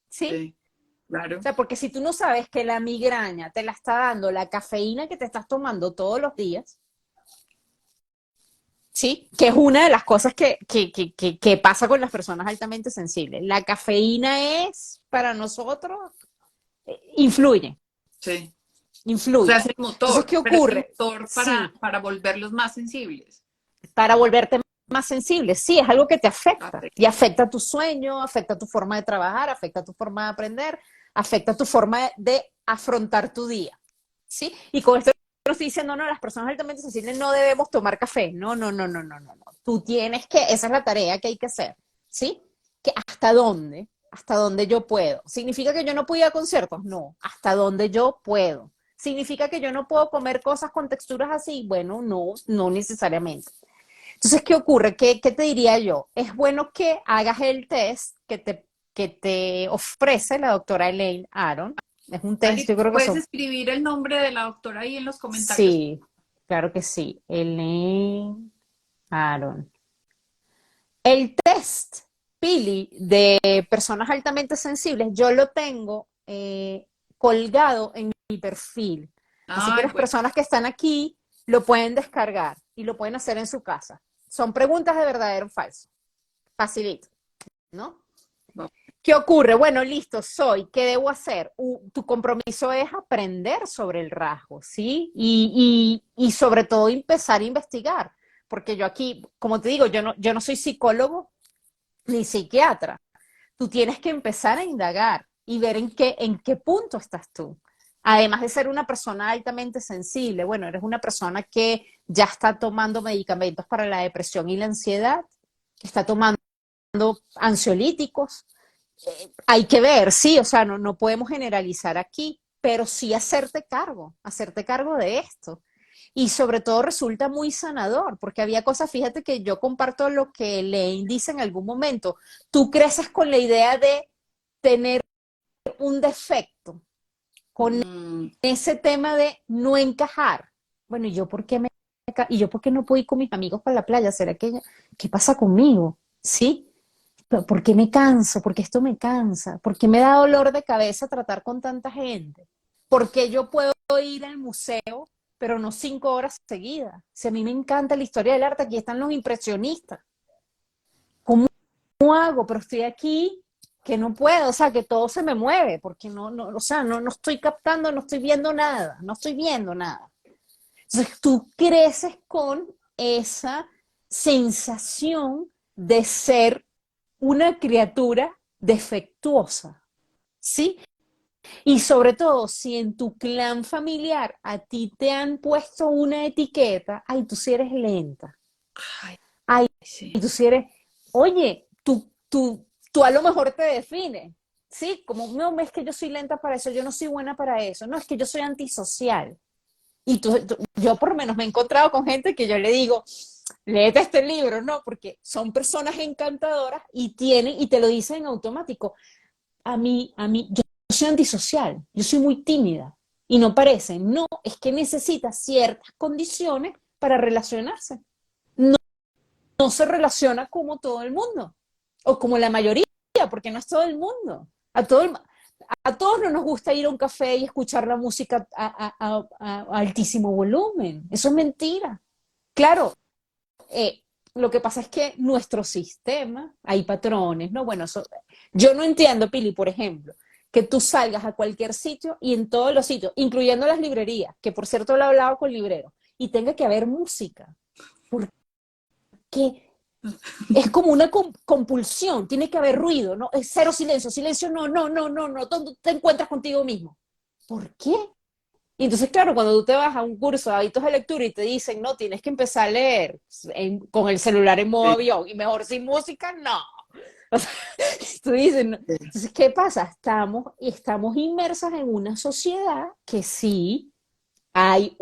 ¿sí? sí, O claro. sea, porque si tú no sabes que la migraña te la está dando la cafeína que te estás tomando todos los días, ¿sí? Que es una de las cosas que pasa con las personas altamente sensibles. La cafeína es, para nosotros, influye, Sí. O sea, influye. es el Entonces, motor, ¿qué pero es el ocurre? motor Sí, para volverlos más sensibles. para volverte más sensible, sí, es algo que Ah, te afecta tu sueño, afecta tu forma de trabajar, afecta tu forma de aprender, afecta tu forma de afrontar tu día, ¿sí? Y con esto no estoy diciendo, no, las personas altamente sensibles no debemos tomar café, no. Tú tienes que, esa es la tarea que hay que hacer, ¿sí? Que hasta dónde yo puedo. ¿Significa que yo no puedo ir a conciertos? No, hasta dónde yo puedo. ¿Significa que yo no puedo comer cosas con texturas así? Bueno, no necesariamente. Entonces, ¿qué ocurre? ¿Qué te diría yo? Es bueno que hagas el test que te ofrece la doctora Elaine Aron. Es un test, Ali, yo creo que ¿puedes son. escribir el nombre de la doctora ahí en los comentarios? Sí, claro que sí. Elaine Aron. El test Pili de personas altamente sensibles, yo lo tengo colgado en mi perfil. Así que Ay, las bueno, personas que están aquí lo pueden descargar y lo pueden hacer en su casa. Son preguntas de verdadero o falso. Facilito, ¿no? va- ¿Qué ocurre? Bueno, listo, soy. ¿Qué debo hacer? Tu compromiso es aprender sobre el rasgo, ¿sí? Y sobre todo empezar a investigar. Porque yo aquí, como te digo, yo no soy psicólogo ni psiquiatra. Tú tienes que empezar a indagar y ver en qué punto estás tú. Además de ser una persona altamente sensible, bueno, eres una persona que ya está tomando medicamentos para la depresión y la ansiedad, está tomando ansiolíticos. Hay que ver, sí, o sea, no podemos generalizar aquí, pero sí hacerte cargo de esto. Y sobre todo resulta muy sanador, porque había cosas, fíjate que yo comparto lo que Lane dice en algún momento, tú creces con la idea de tener un defecto, con mm, ese tema de no encajar. Bueno, ¿y yo por qué no puedo ir con mis amigos para la playa? ¿Será que qué pasa conmigo? ¿Sí? ¿Por qué me canso? ¿Por qué esto me cansa? ¿Por qué me da dolor de cabeza tratar con tanta gente? ¿Por qué yo puedo ir al museo, pero no 5 horas seguidas? Si a mí me encanta la historia del arte, aquí están los impresionistas. ¿Cómo hago? Pero estoy aquí. que no puedo, o sea, que todo se me mueve, porque o sea, no estoy captando, no estoy viendo nada, no estoy viendo nada. Entonces tú creces con esa sensación de ser una criatura defectuosa, ¿sí? Y sobre todo, si en tu clan familiar a ti te han puesto una etiqueta, ay, tú sí eres lenta, Ay, ay, sí. tú sí eres, oye, tú a lo mejor te defines, ¿sí? Como, no, es que yo soy lenta para eso, yo no soy buena para eso, no, es que yo soy antisocial. Y yo por lo menos me he encontrado con gente que yo le digo, léete este libro, ¿no? Porque son personas encantadoras y tienen, y te lo dicen en automático. Yo soy antisocial, yo soy muy tímida. Y no parece, no, es que necesita ciertas condiciones para relacionarse. No, no se relaciona como todo el mundo, o como la mayoría, porque no es todo el mundo. A todos no nos gusta ir a un café y escuchar la música a altísimo volumen. Eso es mentira. Claro, eh, lo que pasa es que nuestro sistema, hay patrones, ¿no? Bueno, yo no entiendo, Pili, por ejemplo, que tú salgas a cualquier sitio y en todos los sitios, incluyendo las librerías, que por cierto lo he hablado con libreros, y tenga que haber música, porque es como una compulsión, tiene que haber ruido, ¿no? Es cero silencio, silencio, no, tú te encuentras contigo mismo. ¿Por qué? Y entonces, claro, cuando tú te vas a un curso de hábitos de lectura y te dicen, no, tienes que empezar a leer con el celular en modo Sí, avión y mejor sin música, no. O sea, tú dices, no. sí. Entonces, ¿qué pasa? Estamos inmersas en una sociedad que sí hay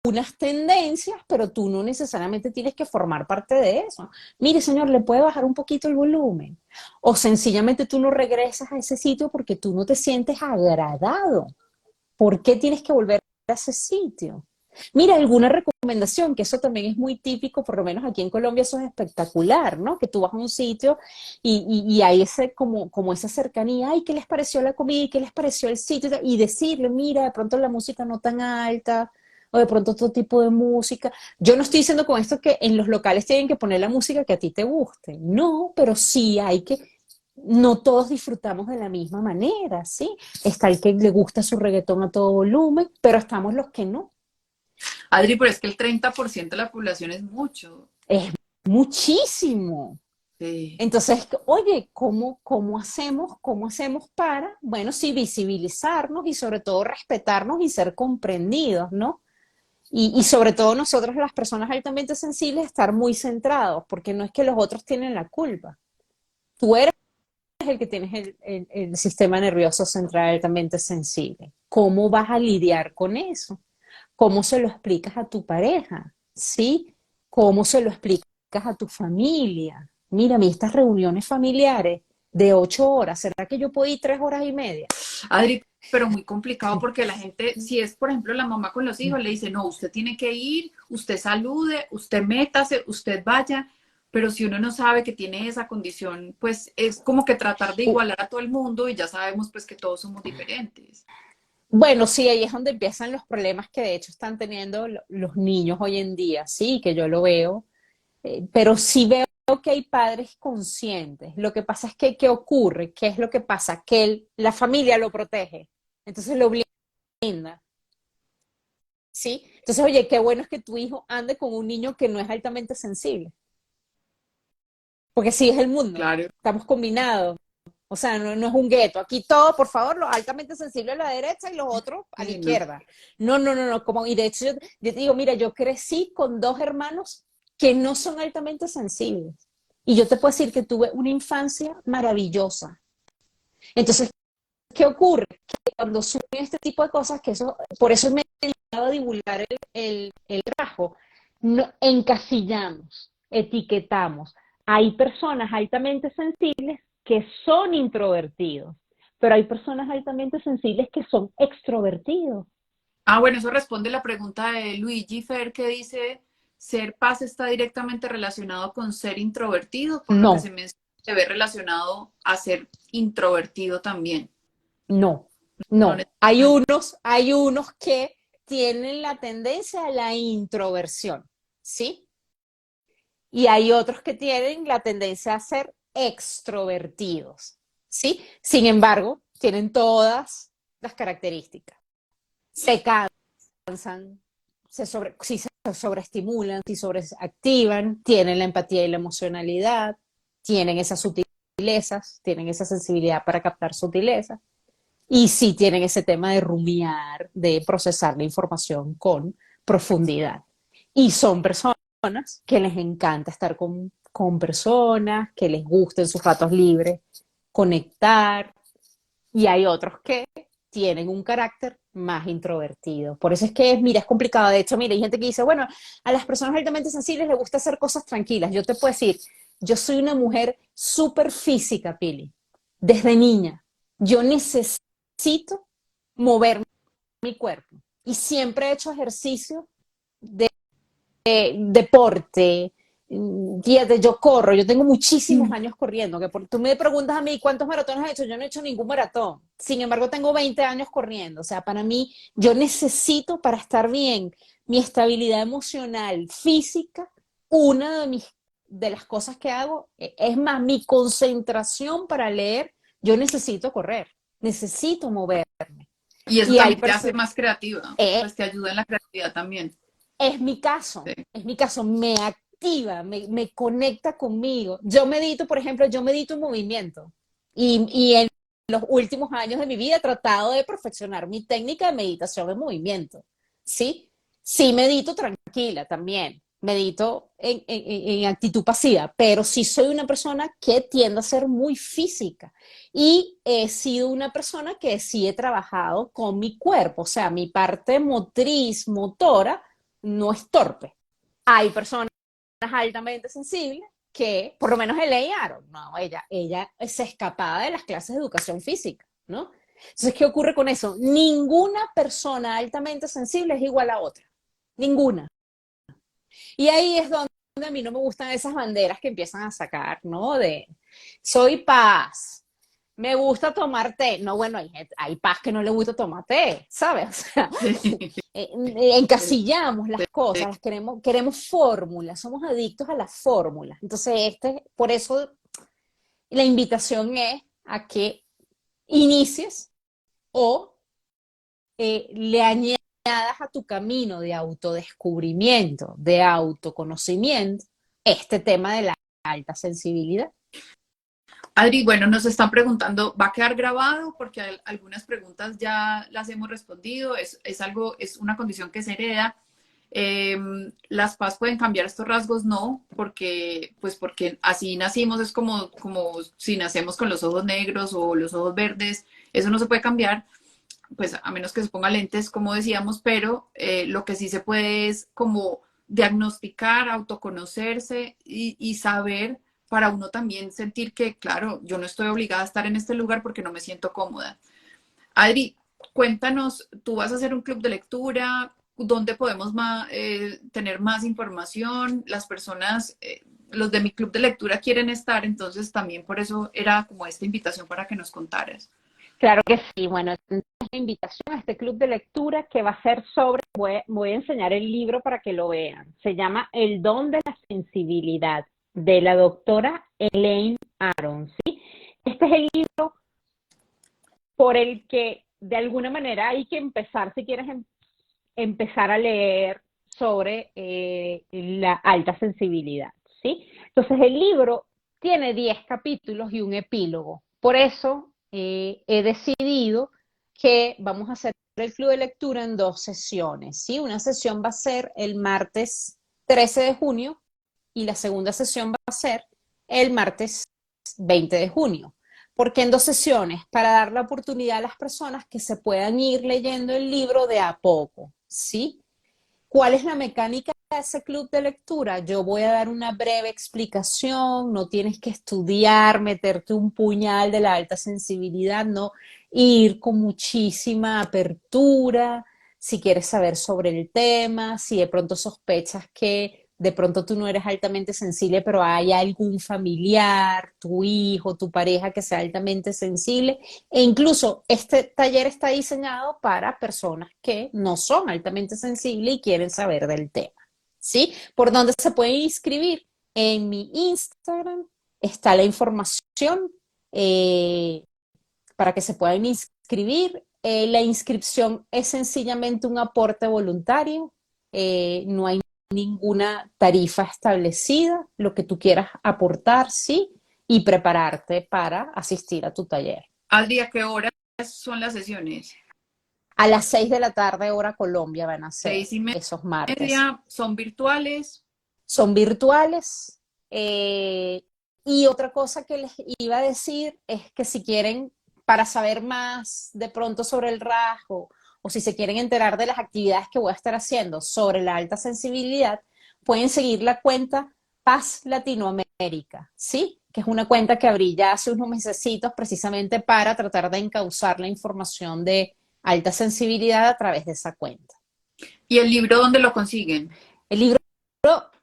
unas tendencias, pero tú no necesariamente tienes que formar parte de eso. Mire, señor, ¿le puede bajar un poquito el volumen? O sencillamente tú no regresas a ese sitio porque tú no te sientes agradado. ¿Por qué tienes que volver a ese sitio? Mira, alguna recomendación, que eso también es muy típico, por lo menos aquí en Colombia eso es espectacular, ¿no? Que tú vas a un sitio y hay como esa cercanía, ay, ¿qué les pareció la comida? ¿Y qué les pareció el sitio? Y decirle, mira, de pronto la música no tan alta, o de pronto otro tipo de música. Yo no estoy diciendo con esto que en los locales tienen que poner la música que a ti te guste, no, pero sí hay que, no todos disfrutamos de la misma manera, ¿sí? Está el que le gusta su reggaetón a todo volumen, pero estamos los que no. Adri, pero es que el 30% de la población es mucho. Es muchísimo. Sí. Entonces, oye, cómo hacemos para, bueno, sí, visibilizarnos y sobre todo respetarnos y ser comprendidos, ¿no? Y sobre todo nosotros, las personas altamente sensibles, estar muy centrados, porque no es que los otros tienen la culpa. Tú eres el que tienes el sistema nervioso central altamente sensible. ¿Cómo vas a lidiar con eso? ¿Cómo se lo explicas a tu pareja? ¿Sí? ¿Cómo se lo explicas a tu familia? Mira, a mí estas reuniones familiares de 8 horas, ¿será que yo puedo ir 3 horas y media? Adri, pero muy complicado porque la gente, si es por ejemplo la mamá con los hijos, le dice, no, usted tiene que ir, usted salude, usted métase, usted vaya, pero si uno no sabe que tiene esa condición, pues es como que tratar de igualar a todo el mundo y ya sabemos pues que todos somos diferentes. Bueno, sí, ahí es donde empiezan los problemas que de hecho están teniendo los niños hoy en día, sí, que yo lo veo, pero sí veo que hay padres conscientes. Lo que pasa es que, ¿qué ocurre? ¿Qué es lo que pasa? Que la familia lo protege, entonces lo blinda, ¿sí? Entonces, oye, qué bueno es que tu hijo ande con un niño que no es altamente sensible, porque sí es el mundo, Claro. estamos combinados. O sea, no es un gueto. Aquí todo, por favor, los altamente sensibles a la derecha y los otros a la Sí, no. izquierda. No. Como, y de hecho, yo te digo, mira, yo crecí con dos hermanos que no son altamente sensibles. Y yo te puedo decir que tuve una infancia maravillosa. Entonces, ¿qué ocurre? Que cuando surgen este tipo de cosas, que eso, por eso me he dedicado a divulgar el rasgo, no, encasillamos, etiquetamos. Hay personas altamente sensibles que son introvertidos, pero hay personas altamente sensibles que son extrovertidos. Ah, bueno, eso responde la pregunta de Luigi Fer que dice, ser paz está directamente relacionado con ser introvertido, por lo que se No, menciona, se ve relacionado a ser introvertido también. no, No no. necesariamente. Hay unos que tienen la tendencia a la introversión, ¿sí? Y hay otros que tienen la tendencia a ser extrovertidos, ¿sí? Sin embargo, tienen todas las características. Se cansan, si se sobreestimulan, si sobreactivan, tienen la empatía y la emocionalidad, tienen esas sutilezas, tienen esa sensibilidad para captar sutilezas, y sí tienen ese tema de rumiar, de procesar la información con profundidad. Y son personas que les encanta estar con personas, que les gusten sus ratos libres, conectar, y hay otros que tienen un carácter más introvertido. Por eso es que, mira, es complicado. De hecho, mira, hay gente que dice, bueno, a las personas altamente sensibles les gusta hacer cosas tranquilas. Yo te puedo decir, yo soy una mujer súper física, Pili, desde niña. Yo necesito mover mi cuerpo y siempre he hecho ejercicio de deporte. Fíjate, yo corro, yo tengo muchísimos años corriendo, tú me preguntas a mí cuántos maratones has hecho, yo no he hecho ningún maratón, sin embargo tengo 20 años corriendo, o sea, para mí, yo necesito para estar bien, mi estabilidad emocional, física, una de las cosas que hago, es más, mi concentración para leer, yo necesito correr, necesito moverme. Y eso Y hay también te hace personas, más creativa, pues te ayuda en la creatividad también. es Sí. mi caso, me activa, me conecta conmigo. Yo medito, por ejemplo, yo medito en movimiento y en los últimos años de mi vida he tratado de perfeccionar mi técnica de meditación en movimiento, ¿sí? Sí medito tranquila también, medito en actitud pasiva, pero sí soy una persona que tiende a ser muy física y he sido una persona que sí he trabajado con mi cuerpo, o sea, mi parte motriz, motora, no es torpe. Hay personas altamente sensibles que, por lo menos Elaine Aron, no, ella se escapaba de las clases de educación física, ¿no? Entonces, ¿qué ocurre con eso? Ninguna persona altamente sensible es igual a otra. Ninguna. Y ahí es donde a mí no me gustan esas banderas que empiezan a sacar, ¿no? De soy paz, me gusta tomar té. No, bueno, hay paz que no le gusta tomar té, ¿sabes? O sea, encasillamos las cosas, queremos fórmulas, somos adictos a las fórmulas. Entonces, por eso la invitación es a que inicies o le añadas a tu camino de autodescubrimiento, de autoconocimiento, este tema de la alta sensibilidad. Adri, bueno, nos están preguntando, ¿va a quedar grabado? Porque algunas preguntas ya las hemos respondido, es algo, es una condición que se hereda. Las PAS pueden cambiar estos rasgos, no, porque así nacimos, es como si nacemos con los ojos negros o los ojos verdes, eso no se puede cambiar, pues a menos que se ponga lentes, como decíamos, pero lo que sí se puede es como diagnosticar, autoconocerse y saber para uno también sentir que, claro, yo no estoy obligada a estar en este lugar porque no me siento cómoda. Adri, cuéntanos, tú vas a hacer un club de lectura, ¿dónde podemos tener más información? Las personas, los de mi club de lectura quieren estar, entonces también por eso era como esta invitación para que nos contaras. Claro que sí, bueno, es la invitación a este club de lectura que va a ser voy a enseñar el libro para que lo vean. Se llama El don de la sensibilidad, de la doctora Elaine Aron, ¿sí? Este es el libro por el que de alguna manera hay que empezar, si quieres empezar a leer sobre la alta sensibilidad, ¿sí? Entonces el libro tiene 10 capítulos y un epílogo. Por eso he decidido que vamos a hacer el club de lectura en 2 sesiones, ¿sí? Una sesión va a ser el martes 13 de junio y la segunda sesión va a ser el martes 20 de junio. Porque en 2 sesiones, para dar la oportunidad a las personas que se puedan ir leyendo el libro de a poco, ¿sí? ¿Cuál es la mecánica de ese club de lectura? Yo voy a dar una breve explicación, no tienes que estudiar, meterte un puñal de la alta sensibilidad, no, ir con muchísima apertura, si quieres saber sobre el tema, si de pronto sospechas que de pronto tú no eres altamente sensible, pero hay algún familiar, tu hijo, tu pareja que sea altamente sensible, e incluso este taller está diseñado para personas que no son altamente sensibles y quieren saber del tema, ¿sí? ¿Por dónde se pueden inscribir? En mi Instagram está la información, eh, para que se puedan inscribir. La inscripción es sencillamente un aporte voluntario, no hay ninguna tarifa establecida, lo que tú quieras aportar, sí, y prepararte para asistir a tu taller. Adri, ¿a qué horas son las sesiones? A las 6 de la tarde, hora Colombia, van a ser Seis y esos martes. media, son virtuales. Son virtuales. Y otra cosa que les iba a decir es que si quieren, para saber más de pronto sobre el rasgo, o si se quieren enterar de las actividades que voy a estar haciendo sobre la alta sensibilidad, pueden seguir la cuenta Paz Latinoamérica, ¿sí? Que es una cuenta que abrí ya hace unos mesecitos precisamente para tratar de encauzar la información de alta sensibilidad a través de esa cuenta. ¿Y el libro dónde lo consiguen? El libro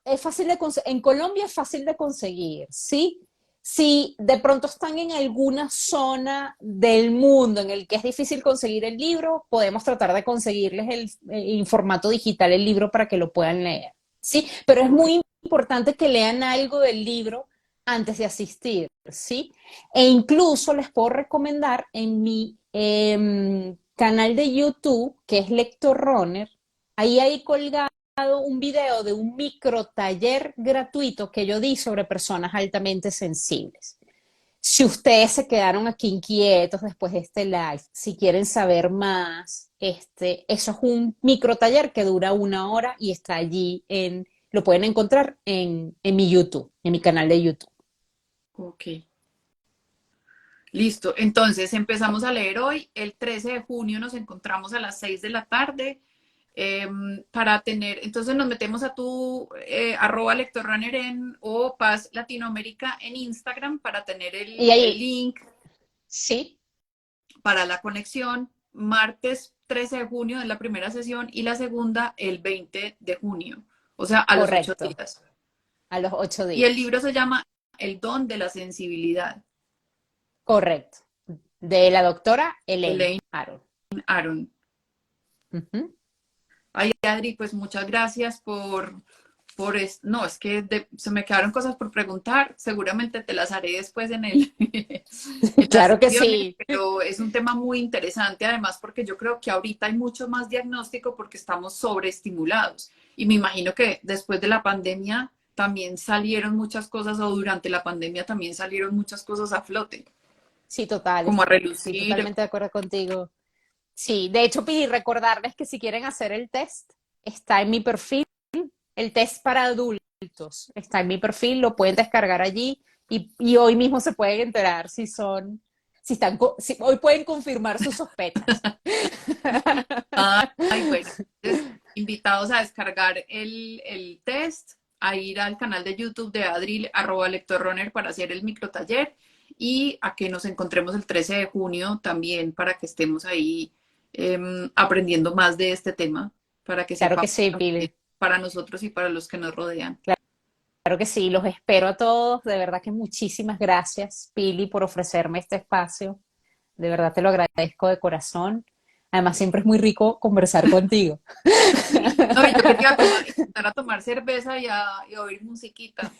es fácil de conseguir, en Colombia es fácil de conseguir, ¿sí? Si de pronto están en alguna zona del mundo en el que es difícil conseguir el libro, podemos tratar de conseguirles en formato digital el libro para que lo puedan leer, ¿sí? Pero es muy importante que lean algo del libro antes de asistir, ¿sí? E incluso les puedo recomendar en mi canal de YouTube, que es Lector Runner, ahí hay colgado un video de un micro taller gratuito que yo di sobre personas altamente sensibles. Si ustedes se quedaron aquí inquietos después de este live, si quieren saber más, eso es un micro taller que dura 1 hora y está allí lo pueden encontrar en mi YouTube, en mi canal de YouTube. Ok. Listo. Entonces empezamos a leer hoy. El 13 de junio nos encontramos a las 6 de la tarde. Para tener, entonces nos metemos a tu @lectorrunner o Paz Latinoamérica en Instagram para tener Y el ahí, link sí, para la conexión. Martes 13 de junio es la primera sesión y la segunda el 20 de junio, o sea, a los 8 correcto, días. a los 8 Y el días, libro se llama El don de la sensibilidad, correcto, de la doctora Elaine Elaine Aron. Aron. Ujú. Ay, Adri, pues muchas gracias no, es que se me quedaron cosas por preguntar, seguramente te las haré después en las Claro que sesiones, sí. pero es un tema muy interesante además porque yo creo que ahorita hay mucho más diagnóstico porque estamos sobreestimulados y me imagino que después de la pandemia también salieron muchas cosas o durante la pandemia también salieron muchas cosas a flote, Sí, total, como a estoy relucir. totalmente de acuerdo contigo. Sí, de hecho, Pidi, recordarles que si quieren hacer el test, está en mi perfil, el test para adultos, está en mi perfil, lo pueden descargar allí y hoy mismo se pueden enterar si hoy pueden confirmar sus sospechas. Ay, bueno, entonces, invitados a descargar el test, a ir al canal de YouTube de Adri, @lectorrunner para hacer el microtaller y a que nos encontremos el 13 de junio también para que estemos ahí aprendiendo más de este tema, para que Claro que sepamos sí, también Pili. para nosotros y para los que nos rodean. Claro que sí, los espero a todos. De verdad que muchísimas gracias, Pili, por ofrecerme este espacio. De verdad te lo agradezco de corazón. Además, siempre es muy rico conversar contigo. No, y yo que te iba a invitar a tomar cerveza y a oír musiquita.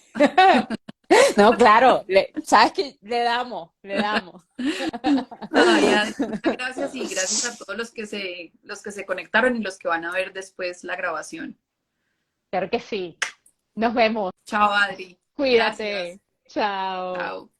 No, claro, sabes que le damos, le damos. Ay, Adri, muchas gracias y gracias a todos los que se conectaron y los que van a ver después la grabación. Claro que sí. Nos vemos. Chao, Adri. Gracias. Cuídate. Chao. Chao.